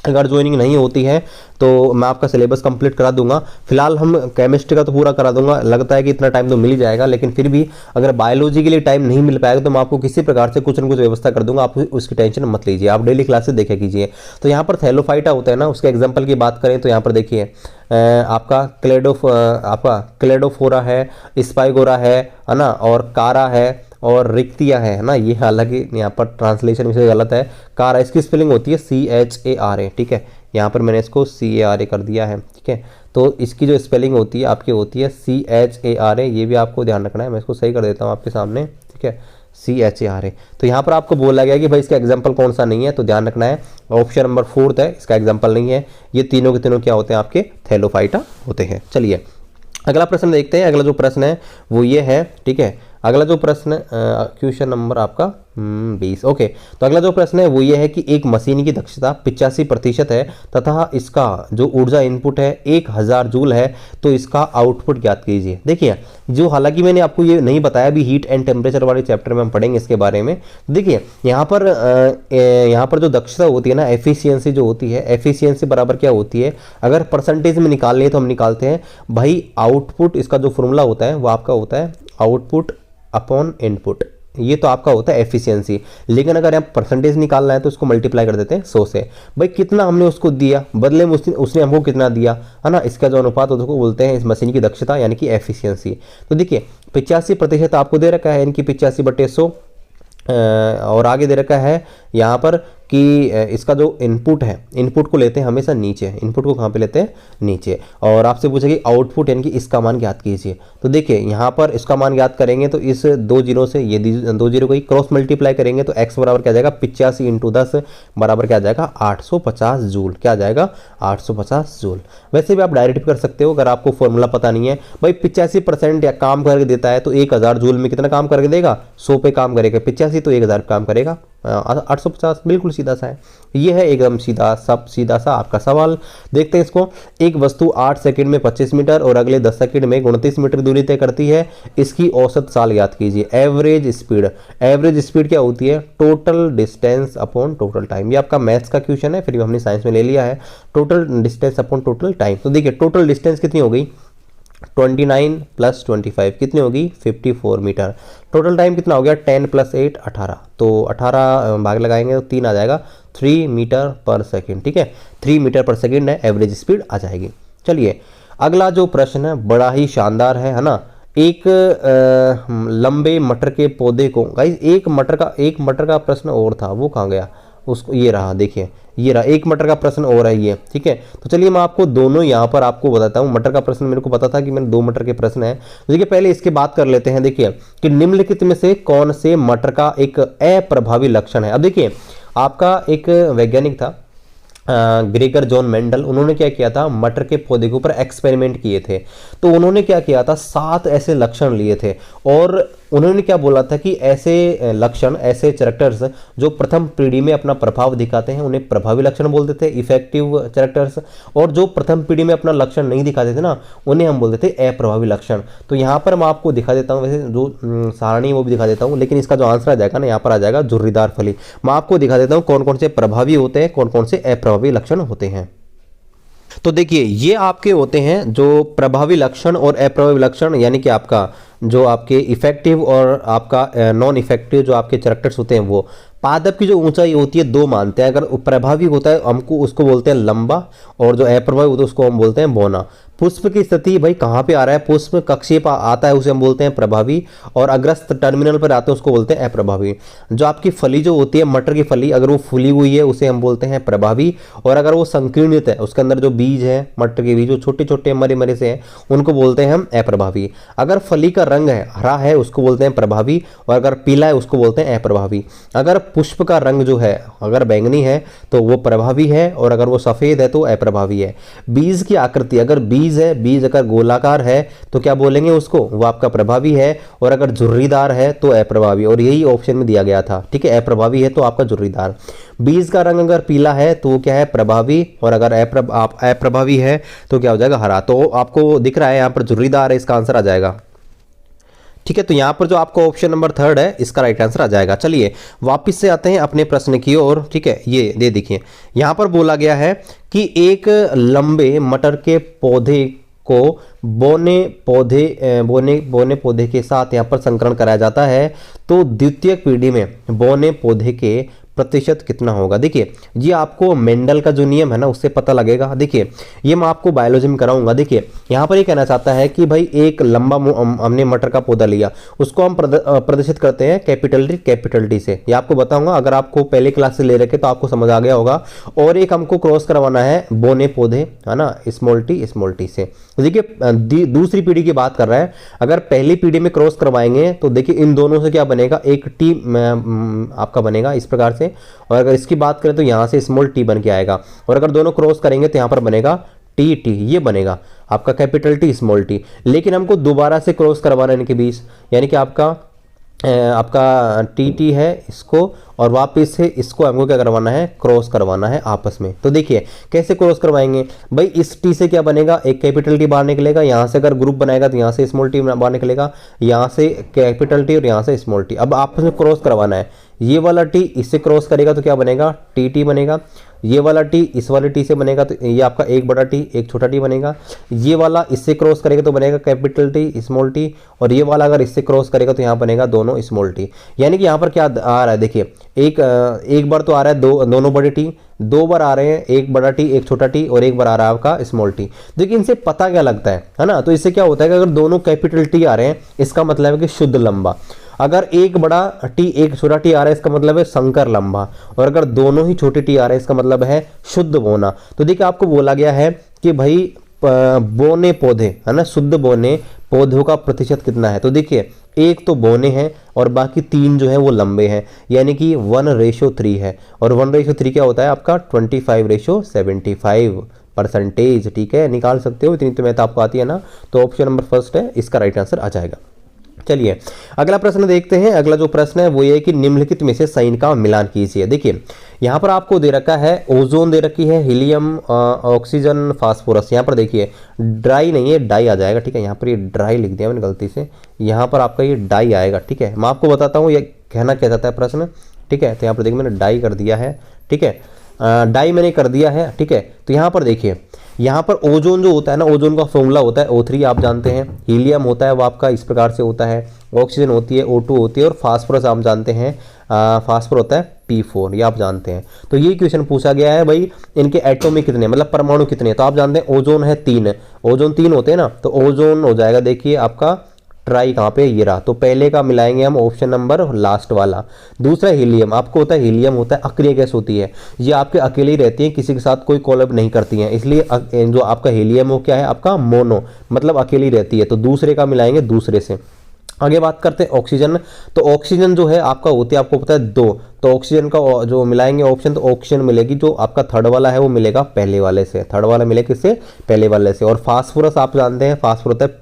अगर ज्वाइनिंग नहीं होती है तो मैं आपका सिलेबस कंप्लीट करा दूंगा। फिलहाल हम केमिस्ट्री का तो पूरा करा दूंगा, लगता है कि इतना टाइम तो मिल ही जाएगा, लेकिन फिर भी अगर बायोलॉजी के लिए टाइम नहीं मिल पाएगा तो मैं आपको किसी प्रकार से कुछ न कुछ व्यवस्था कर दूंगा, आप उसकी टेंशन मत लीजिए, आप डेली क्लासेस देखा कीजिए। तो यहाँ पर थैलोफाइटा होता है ना, उसके एग्जाम्पल की बात करें तो यहाँ पर देखिए आपका क्लेडोफोरा है, स्पाइगोरा है ना, और कारा है और रिक्तिया है ना। ये हालांकि यहाँ पर ट्रांसलेशन में से गलत है, कारा इसकी स्पेलिंग होती है CHARA, ठीक है। यहाँ पर मैंने इसको CARA कर दिया है, ठीक है। तो इसकी जो स्पेलिंग होती है आपकी होती है CHARA, ये भी आपको ध्यान रखना है, मैं इसको सही कर देता हूँ आपके सामने, ठीक है, CHARA। तो यहाँ पर आपको बोला गया कि भाई इसका एग्जाम्पल कौन सा नहीं है, तो ध्यान रखना है ऑप्शन नंबर 4 है, इसका एग्जाम्पल नहीं है। ये तीनों के तीनों क्या होते हैं, आपके थैलोफाइटा होते हैं। चलिए अगला प्रश्न देखते हैं। अगला जो प्रश्न है वो ये है, ठीक है। अगला जो प्रश्न क्वेश्चन नंबर आपका 20, ओके। तो अगला जो प्रश्न है वो ये है कि एक मशीन की दक्षता 85% है तथा इसका जो ऊर्जा इनपुट है 1000 जूल है, तो इसका आउटपुट ज्ञात कीजिए। देखिए जो हालांकि मैंने आपको ये नहीं बताया, भी हीट एंड टेम्परेचर वाले चैप्टर में हम पढ़ेंगे इसके बारे में। देखिए यहाँ पर जो दक्षता होती है ना, एफिशिएंसी जो होती है, एफिशिएंसी बराबर क्या होती है, अगर परसेंटेज में निकालनी है तो हम निकालते हैं भाई आउटपुट, इसका जो फॉर्मूला होता है वो आपका होता है आउटपुट अपॉन इनपुट, ये तो आपका होता है एफिशिएंसी। लेकिन अगर आप परसेंटेज निकालना है तो उसको मल्टीप्लाई कर देते हैं 100 से। भाई कितना हमने उसको दिया, बदले में उसने हमको कितना दिया, है ना, इसका जो अनुपात होता है उसको बोलते हैं इस मशीन की दक्षता यानी कि एफिशिएंसी। तो देखिए 85% आपको दे रखा है, यानी कि 85/100, और आगे दे रखा है यहाँ पर कि इसका जो इनपुट है, इनपुट को लेते हैं हमेशा नीचे, इनपुट को कहाँ पे लेते हैं, नीचे। और आपसे पूछे कि आउटपुट यानी कि इसका मान ज्ञात कीजिए। तो देखिए यहाँ पर इसका मान ज्ञात करेंगे तो इस 2 जीरो से ये 2 जीरो को ही क्रॉस मल्टीप्लाई करेंगे तो x बराबर क्या जाएगा 85 × 10 बराबर क्या जाएगा 850 जूल, क्या जाएगा 850 जूल। वैसे भी आप डायरेक्ट कर सकते हो अगर आपको फॉर्मूला पता नहीं है। भाई 85% या काम करके देता है तो 1000 जूल में कितना काम करके देगा, 100 पे काम करेगा, 85 तो 1000 काम करेगा, 850 बिल्कुल सीधा सा है। ये है एकदम सीधा सा आपका सवाल। देखते हैं इसको। एक वस्तु 8 सेकंड में 25 मीटर और अगले 10 सेकंड में 29 मीटर दूरी तय करती है, इसकी औसत साल ज्ञात कीजिए। एवरेज स्पीड क्या होती है? Total distance upon total time. ये आपका मैथ्स का क्वेश्चन है, फिर भी हमने साइंस में ले लिया है। Total distance upon total time. तो देखिए टोटल डिस्टेंस कितनी हो गई? 29 + 25 कितनी होगी? 54 मीटर। टोटल टाइम कितना हो गया? 10 + 8 18। तो 18 भाग लगाएंगे तो 3 आ जाएगा, 3 मीटर पर सेकेंड। ठीक है, 3 मीटर पर सेकेंड है, एवरेज स्पीड आ जाएगी। चलिए अगला जो प्रश्न है बड़ा ही शानदार है ना। एक लंबे मटर के पौधे को, गाइस एक मटर का प्रश्न और था, वो कहाँ गया? उसको ये रहा, देखिए ये रहा, एक मटर का प्रश्न और है ये। ठीक है, तो चलिए मैं आपको दोनों यहाँ पर आपको बताता हूँ। मटर का प्रश्न मेरे को पता था कि मैंने 2 मटर के प्रश्न है। तो देखिए पहले इसके बात कर लेते हैं। देखिए कि निम्नलिखित में से कौन से मटर का एक अप्रभावी लक्षण है। अब देखिए आपका एक वैज्ञानिक था ग्रेगर जॉन मेंडल, उन्होंने क्या किया था? मटर के पौधे के ऊपर एक्सपेरिमेंट किए थे। तो उन्होंने क्या किया था? 7 ऐसे लक्षण लिए थे और उन्होंने क्या बोला था कि ऐसे लक्षण, ऐसे कैरेक्टर्स जो प्रथम पीढ़ी में अपना प्रभाव दिखाते हैं उन्हें प्रभावी लक्षण बोलते थे, इफेक्टिव कैरेक्टर्स, और जो प्रथम पीढ़ी में अपना लक्षण नहीं दिखाते थे ना, उन्हें हम बोलते थे अप्रभावी लक्षण। तो यहाँ पर मैं आपको दिखा देता हूँ, वैसे जो सारणी वो भी दिखा देता हूँ, लेकिन इसका जो आंसर आ जाएगा ना, यहाँ पर आ जाएगा झुर्रीदार फली। मैं आपको दिखा देता हूँ कौन कौन से प्रभावी होते हैं, कौन कौन से अप्रभावी लक्षण होते हैं। तो देखिए ये आपके होते हैं जो प्रभावी लक्षण और अप्रभावी लक्षण, यानी कि आपका जो आपके इफेक्टिव और आपका नॉन इफेक्टिव जो आपके कैरेक्टर्स होते हैं वो। पादप की जो ऊंचाई होती है 2 मानते हैं। अगर प्रभावी होता है हमको उसको बोलते हैं लंबा, और जो अप्रभावी होता है उसको हम बोलते हैं बौना। पुष्प की स्थिति भाई कहाँ पे आ रहा है? पुष्प कक्षीय आता है उसे हम बोलते हैं प्रभावी, और अग्रस्त टर्मिनल पर आते हैं उसको बोलते हैं अप्रभावी। जो आपकी फली जो होती है मटर की फली, अगर वो फूली हुई है उसे हम बोलते हैं प्रभावी, और अगर वो संकीर्णित है, उसके अंदर जो बीज है मटर के बीज जो छोटे छोटे मरे मरे से हैं, उनको बोलते हैं हम अप्रभावी। अगर फली का रंग है हरा है उसको बोलते हैं प्रभावी, और अगर पीला है उसको बोलते हैं अप्रभावी। अगर पुष्प का रंग जो है अगर बैंगनी है तो वो प्रभावी है, और अगर वो सफेद है तो अप्रभावी है। बीज की आकृति, अगर बीज अगर गोलाकार है तो क्या बोलेंगे उसको? वो आपका प्रभावी है, और अगर झुर्रीदार है तो अप्रभावी, और यही ऑप्शन में दिया गया था। ठीक है, अप्रभावी है तो आपका झुर्रीदार। बीज का रंग अगर पीला है तो वो क्या है? प्रभावी, और अगर अप्रभावी है तो क्या हो जाएगा? हरा। तो आपको दिख रहा है यहाँ पर झुर्रीदार है, इसका आंसर आ जाएगा। ठीक है, तो यहाँ पर जो आपका ऑप्शन नंबर 3 है इसका राइट आंसर आ जाएगा। चलिए वापस से आते हैं अपने प्रश्न की ओर। ठीक है, ये दे देखिए यहाँ पर बोला गया है कि एक लंबे मटर के पौधे को बोने पौधे के साथ यहाँ पर संकरण कराया जाता है, तो द्वितीय पीढ़ी में बोने पौधे के प्रतिशत कितना होगा? देखिए ये आपको मेंडल का जो नियम है ना उससे पता लगेगा। देखिए ये मैं आपको बायोलॉजी में कराऊंगा। देखिए यहाँ पर ये कहना चाहता है कि भाई एक लंबा हमने मटर का पौधा लिया, उसको हम प्रदर्शित करते हैं कैपिटल टी से। ये आपको बताऊंगा, अगर आपको पहले क्लास से ले रखे तो आपको समझ आ गया होगा। और एक हमको क्रॉस करवाना है बोने पौधे, है ना, स्मॉल टी से। देखिए दूसरी पीढ़ी की बात कर रहा है। अगर पहली पीढ़ी में क्रॉस करवाएंगे तो देखिए इन दोनों से क्या बनेगा? एक टी आपका बनेगा इस प्रकार से, और अगर इसकी बात करें तो यहां से स्मॉल टी बन के आएगा, और अगर दोनों क्रॉस करेंगे तो यहां पर बनेगा टी, ये बनेगा आपका कैपिटल टी स्मॉल टी। लेकिन हमको दोबारा से क्रॉस करवाना है इनके बीच, यानी कि आपका टी है इसको, और वापस से इसको हमको क्या करवाना है? क्रॉस करवाना है आपस में। तो देखिए कैसे क्रॉस करवाएंगे भाई? इस टी से क्या बनेगा? एक कैपिटल टी बाहर निकलेगा, यहाँ से अगर ग्रुप बनाएगा तो यहाँ से स्मॉल टी बाहर निकलेगा, यहाँ से कैपिटल टी और यहाँ से स्मॉल टी। अब आपस में क्रॉस करवाना है। ये वाला टी इससे क्रॉस करेगा तो क्या बनेगा? टी बनेगा। ये वाला टी इस वाले टी से बनेगा तो ये आपका एक बड़ा टी एक छोटा टी बनेगा। ये वाला इससे क्रॉस करेगा तो बनेगा कैपिटल टी स्मॉल टी, और ये वाला अगर इससे क्रॉस करेगा तो यहाँ बनेगा दोनों स्मॉल टी। यानी कि यहाँ पर क्या आ रहा है? देखिए एक बार तो आ रहा है दोनों बड़े टी, 2 बार आ रहे हैं एक बड़ा टी एक छोटा टी, और एक बार आ रहा है आपका स्मॉल टी। देखिए इनसे पता क्या लगता है ना? तो इससे क्या होता है कि अगर दोनों कैपिटल टी आ रहे हैं इसका मतलब है कि शुद्ध लंबा। अगर एक बड़ा टी एक छोटा टी आ रहा है इसका मतलब है संकर लंबा, और अगर दोनों ही छोटे टी आ रहे हैं इसका मतलब है शुद्ध बोना। तो देखिए आपको बोला गया है कि भाई बोने पौधे, है ना, शुद्ध बोने पौधों का प्रतिशत कितना है? तो देखिए एक तो बोने हैं और बाकी 3 जो है वो लंबे हैं, यानी कि 1:3 है। और 1:3 क्या होता है आपका? 25:75%। ठीक है, निकाल सकते हो, इतनी तो मैथ आपको आती है ना। तो ऑप्शन नंबर 1 है इसका राइट आंसर आ जाएगा। चलिए अगला प्रश्न देखते हैं। अगला जो प्रश्न है वो ये है कि निम्नलिखित में से सही का मिलान कीजिए। देखिए यहाँ पर आपको दे रखा है ओजोन दे रखी है, हीलियम, ऑक्सीजन, फास्फोरस। यहाँ पर देखिए ड्राई नहीं है, डाई आ जाएगा, ठीक है। यहाँ पर ये ड्राई लिख दिया मैंने गलती से, यहाँ पर आपका ये डाई आएगा, ठीक है। मैं आपको बताता हूँ ये कहना क्या चाहता है प्रश्न, ठीक है। तो यहाँ पर देखिए मैंने डाई कर दिया है, ठीक है, डाई मैंने कर दिया है, ठीक है। तो यहाँ पर देखिए यहाँ पर ओजोन जो होता है ना, ओजोन का फॉर्मूला होता है O3 आप जानते हैं, हीलियम होता है वो आपका इस प्रकार से होता है, ऑक्सीजन होती है O2 होती है, और फास्फोरस आप जानते हैं फास्फोरस होता है P4, ये आप जानते हैं। तो ये क्वेश्चन पूछा गया है भाई इनके एटॉमिक कितने, मतलब परमाणु कितने। तो आप जानते हैं ओजोन है 3, ओजोन 3 होते हैं ना, तो ओजोन हो जाएगा देखिए आपका ट्राई, कहाँ पे ये रहा, तो पहले का मिलाएंगे हम ऑप्शन नंबर लास्ट वाला। दूसरा हीलियम, आपको होता है हीलियम होता है अक्रिय गैस होती है, ये आपके अकेले ही रहती है, किसी के साथ कोई कोलैब नहीं करती हैं, इसलिए जो आपका हीलियम हो क्या है आपका मोनो, मतलब अकेली रहती है। तो दूसरे का मिलाएंगे दूसरे से। आगे बात करते हैं ऑक्सीजन। तो ऑक्सीजन जो है आपका होती है, आपको पता है 2, तो ऑक्सीजन का जो मिलाएंगे ऑप्शन, तो ऑक्सीजन मिलेगी जो आपका थर्ड वाला है वो मिलेगा पहले वाले से, थर्ड वाला मिलेगा किससे, पहले वाले से। और फास्फोरस आप जानते हैं फास्फोरस होता है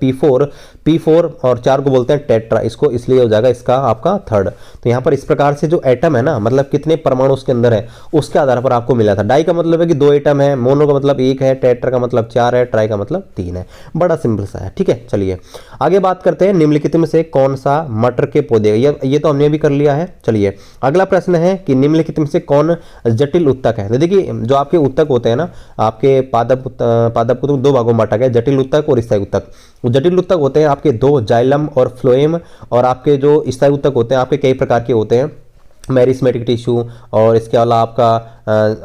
P4 और 4 को बोलते हैं टेट्रा, इसको इसलिए हो जाएगा इसका आपका थर्ड। तो यहाँ पर इस प्रकार से जो एटम है ना, मतलब कितने परमाणु उसके अंदर है उसके आधार पर आपको मिला था। डाई का मतलब है कि 2 एटम है, मोनो का मतलब 1 है, टेट्रा का मतलब 4 है, ट्राई का मतलब 3 है। बड़ा सिंपल सा है, ठीक है। चलिए आगे बात करते हैं निम्नलिखित में से कौन सा मटर के पौधे, ये तो हमने भी कर लिया है। चलिए अगला प्रश्न है कि निम्नलिखित में से कौन जटिल उत्तक है। तो देखिए जो आपके उत्तक होते हैं ना, आपके पादप को 2 भागों में बांटा गया, जटिल उत्तक और स्थायी उत्तक। जटिल उत्तक होते हैं आपके 2, जाइलम और फ्लोएम, और आपके जो स्थायी उत्तक होते हैं आपके कई प्रकार के होते हैं, मेरिस्मेटिक टिश्यू, और इसके अलावा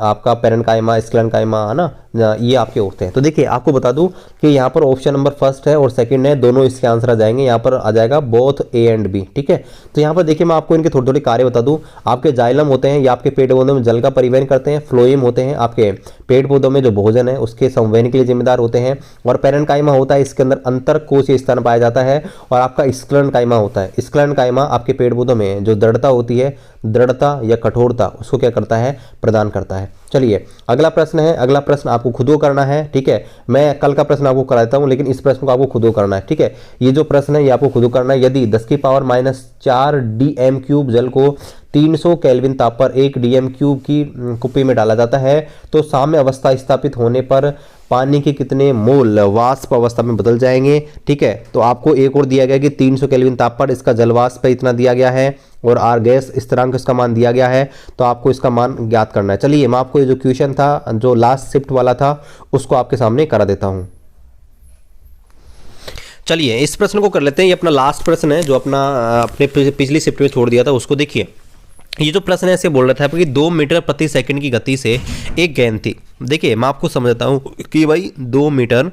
आपका पेरेन्काइमा, स्क्लेरेन्काइमा, है ना, ये आपके होते हैं। तो देखिए आपको बता दूं कि यहाँ पर ऑप्शन नंबर फर्स्ट है और सेकंड है, दोनों इसके आंसर आ जाएंगे। यहाँ पर आ जाएगा बोथ A एंड B, ठीक है। तो यहाँ पर देखिए मैं आपको इनके थोड़ी थोड़ी कार्य बता दूं। आपके जाइलम होते हैं ये आपके पेड़ पौधों में जल का परिवहन करते हैं, फ्लोएम होते हैं आपके पेड़ पौधों में जो भोजन है उसके संवहन के लिए जिम्मेदार होते हैं, और पेरेन्काइमा होता है इसके अंदर अंतर कोशीय स्थान पाया जाता है, और आपका स्क्लेरेन्काइमा होता है। स्क्लेरेन्काइमा आपके पेड़ पौधों में जो दृढ़ता होती है, दृढ़ता या कठोरता, उसको क्या करता है, प्रदान करता है। चलिए अगला प्रश्न है, अगला प्रश्न आपको खुद को करना है, ठीक है। मैं कल का प्रश्न आपको करा देता हूं, लेकिन इस प्रश्न को आपको खुद को करना है, ठीक है। ये जो प्रश्न है ये आपको खुद को करना है। यदि 10 की पावर -4 DM³ जल को 300 केल्विन ताप पर 1 DM³ की कुप्पी में डाला जाता है, तो साम्य अवस्था स्थापित होने पर पानी के कितने मोल वाष्प अवस्था में बदल जाएंगे, ठीक है। तो आपको एक और दिया गया कि 300 केल्विन ताप पर इसका जलवाष्प इतना दिया गया है, और आर गैस स्थिरांक इसका मान दिया गया है, तो आपको इसका मान ज्ञात करना है। चलिए मैं आपको ये जो क्वेश्चन था जो लास्ट शिफ्ट वाला था उसको आपके सामने करा देता हूं। चलिए इस प्रश्न को कर लेते हैं, ये अपना लास्ट प्रश्न है जो अपने पिछली शिफ्ट में छोड़ दिया था, उसको देखिए। ये जो प्रश्न है ऐसे बोल रहा था कि 2 मीटर प्रति सेकंड की गति से एक गेंद थी। देखिए मैं आपको समझाता हूँ कि भाई 2 मीटर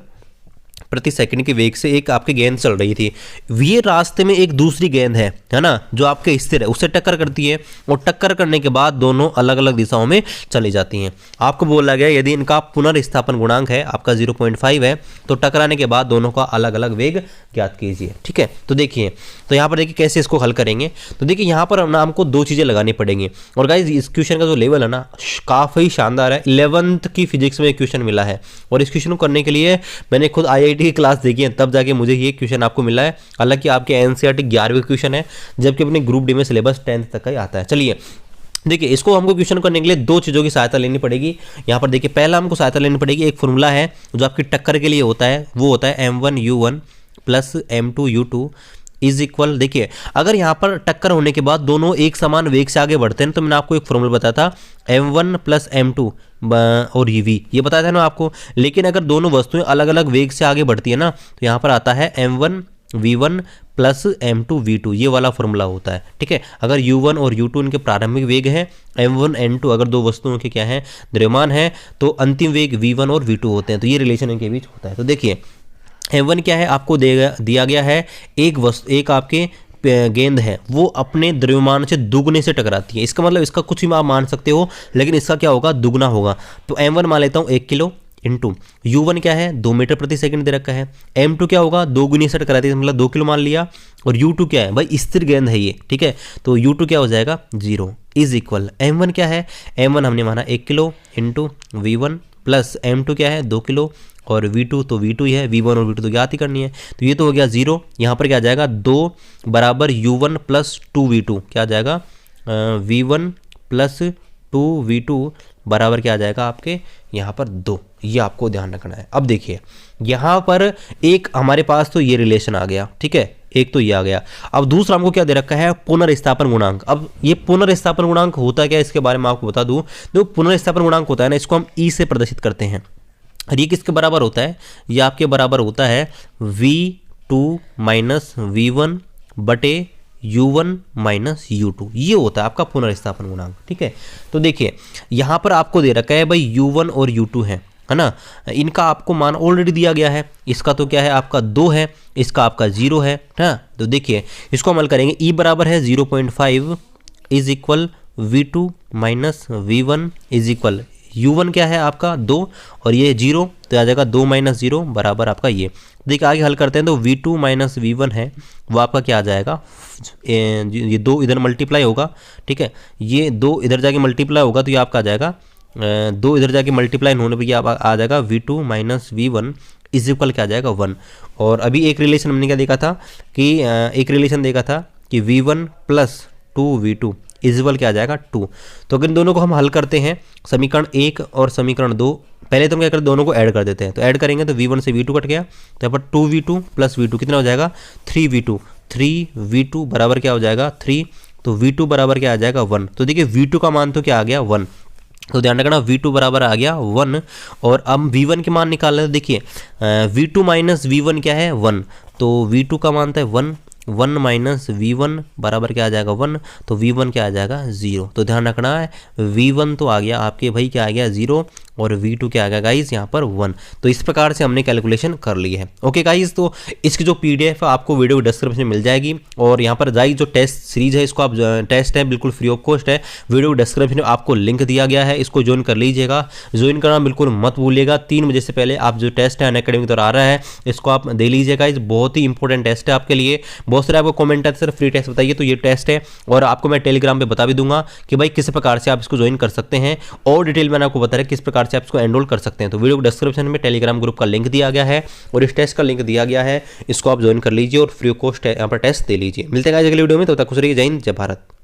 प्रति सेकंड के वेग से एक आपकी गेंद चल रही थी, ये रास्ते में एक दूसरी गेंद है ना, जो आपके स्थिर है, उससे टक्कर करती है, और टक्कर करने के बाद दोनों अलग अलग दिशाओं में चली जाती हैं। आपको बोला गया यदि इनका पुनर्स्थापन गुणांक है आपका 0.5 है, तो टकराने के बाद दोनों का अलग अलग वेग ज्ञात कीजिए, ठीक है। तो देखिए, तो यहाँ पर देखिए कैसे इसको हल करेंगे। तो देखिए यहाँ पर हमको 2 चीज़ें लगानी पड़ेंगी, और गाइज इस क्वेश्चन का जो लेवल है ना काफ़ी शानदार है। 11th की फिजिक्स में क्वेश्चन मिला है, और इस क्वेश्चन को करने के लिए मैंने खुद IIT की क्लास देखी है, तब जाके मुझे ये क्वेश्चन आपको मिला है। हालांकि आपके NCERT 11वीं क्वेश्चन है, जबकि अपने ग्रुप डी में सिलेबस 10th तक का ही आता है। चलिए देखिए इसको हमको क्वेश्चन करने के लिए 2 चीज़ों की सहायता लेनी पड़ेगी। यहाँ पर देखिए पहला हमको सहायता लेनी पड़ेगी, एक फॉर्मूला है जो आपकी टक्कर के लिए होता है, वो होता है M1U1 + M2U2 इज इक्वल। देखिए अगर यहाँ पर टक्कर होने के बाद दोनों एक समान वेग से आगे बढ़ते हैं, तो मैंने आपको एक फॉर्मूला बताया था M1 + M2 और UV, ये बताया था ना आपको। लेकिन अगर दोनों वस्तुएं अलग अलग वेग से आगे बढ़ती है ना, तो यहाँ पर आता है M1V1 + M2V2, ये वाला फॉर्मूला होता है, ठीक है। अगर U1 और U2 इनके प्रारंभिक वेग हैं, M1 N2 अगर दो वस्तुओं के क्या है द्रव्यमान है, तो अंतिम वेग V1 और V2 होते हैं, तो ये रिलेशन इनके बीच होता है। तो देखिए M1 क्या है आपको दिया गया है, एक आपके गेंद है वो अपने द्रव्यमान से दुगने से टकराती है, इसका मतलब इसका कुछ भी आप मान सकते हो, लेकिन इसका क्या होगा दुगना होगा। तो M1 मान लेता हूँ 1 किलो इंटू U1 क्या है 2 मीटर प्रति सेकंड दे रखा है, M2 क्या होगा 2 गुनी से टकराती है, मतलब 2 किलो मान लिया, और U2 क्या है भाई स्थिर गेंद है ये, ठीक है। तो U2 क्या हो जाएगा 0 इज इक्वल M1 क्या है, M1 हमने माना 1 किलो इंटू V1 + M2 क्या है 2 किलो, और V2 तो V2 ही है, V1 और V2 तो ज्ञात ही करनी है। तो ये तो हो गया 0। यहाँ पर क्या आ जाएगा 2 बराबर U1 प्लस 2V2 क्या आ जाएगा V1 प्लस 2V2 बराबर क्या आ जाएगा आपके यहाँ पर 2। ये आपको ध्यान रखना है। अब देखिए यहाँ पर एक हमारे पास तो ये रिलेशन आ गया, ठीक है, एक तो ये आ गया। अब दूसरा हमको क्या दे रखा है पुनर्स्थापन गुणांक। अब ये पुनर्स्थापन गुणांक होता क्या है इसके बारे में आपको बता दूं। जो पुनर्स्थापन गुणांक होता है ना, इसको हम ई से प्रदर्शित करते हैं। और ये किसके बराबर होता है, ये आपके बराबर होता है V2 माइनस V1 बटे U1 माइनस U2। ये होता है आपका पुनर्स्थापन गुणांक, ठीक है। तो देखिए यहाँ पर आपको दे रखा है भाई U1 और U2 है ना, इनका आपको मान ऑलरेडी दिया गया है। इसका तो क्या है आपका 2 है, इसका आपका 0 है ना। तो देखिए इसको हम हल करेंगे। ई बराबर है 0.5 is equal V2 minus V1 is equal U1 क्या है आपका 2 और ये 0, तो आ जाएगा 2 माइनस 0 बराबर आपका ये। देखिए आगे हल करते हैं तो V2 माइनस V1 है वो आपका क्या आ जाएगा, ये 2 इधर मल्टीप्लाई होगा, ठीक है, ये 2 इधर जाके मल्टीप्लाई होगा तो ये आपका आ जाएगा 2 इधर जाके मल्टीप्लाई होने पर यह आ जाएगा V2 minus V1 is equal क्या आ जाएगा 1। और अभी एक रिलेशन हमने क्या देखा था कि एक रिलेशन देखा था कि V1 plus 2V2 is equal क्या आ जाएगा 2। तो अगर इन दोनों को हम हल करते हैं समीकरण 1 और समीकरण 2, पहले तो हम क्या करते हैं दोनों को ऐड कर देते हैं। तो ऐड करेंगे तो V1 से V2 कट गया, तो यहाँ पर 2V2 प्लस V2 कितना हो जाएगा 3V2। 3V2 बराबर क्या हो जाएगा 3, तो V2 बराबर क्या आ जाएगा 1। तो देखिए V2 का मान तो क्या आ गया 1, तो ध्यान रखना V2 बराबर आ गया 1। और अब V1 के मान निकालना है। तो देखिए V2 माइनस V1 क्या है 1, तो V2 का मान था 1 माइनस V1 बराबर क्या आ जाएगा 1, तो V1 क्या आ जाएगा 0। तो ध्यान रखना है V1 तो आ गया आपके भाई क्या आ गया 0 और V2 क्या आ गया गाइस यहाँ पर 1। तो इस प्रकार से हमने कैलकुलेशन कर ली है। ओके गाइस, तो इसकी जो PDF है आपको वीडियो डिस्क्रिप्शन में मिल जाएगी। और यहाँ पर गाइस जो टेस्ट सीरीज है इसको आप टेस्ट है बिल्कुल फ्री ऑफ कॉस्ट है, वीडियो डिस्क्रिप्शन में आपको लिंक दिया गया है, इसको ज्वाइन कर लीजिएगा। ज्वाइन करना बिल्कुल मत भूलिएगा। 3 बजे से पहले आप जो टेस्ट है अनअकैडमी की तरह आ रहा है इसको आप दे लीजिएगा। इस बहुत ही इंपॉर्टेंट टेस्ट है आपके लिए। बहुत सारे आपको कमेंट आते सर फ्री टेस्ट बताइए, तो ये टेस्ट है और आपको मैं टेलीग्राम पे बता भी दूंगा कि भाई किस प्रकार से आप इसको ज्वाइन कर सकते हैं और डिटेल मैंने आपको बता रहा है किस प्रकार से आप इसको एनरोल कर सकते हैं। तो वीडियो डिस्क्रिप्शन में टेलीग्राम ग्रुप का लिंक दिया गया है और इस टेस्ट का लिंक दिया गया है, इसको आप ज्वाइन कर लीजिए और फ्री ऑफ कॉस्ट यहाँ पर टेस्ट दे लीजिए। मिलते हैं अगले वीडियो में, तब तक खुश रहिए। जय हिंद, जय भारत।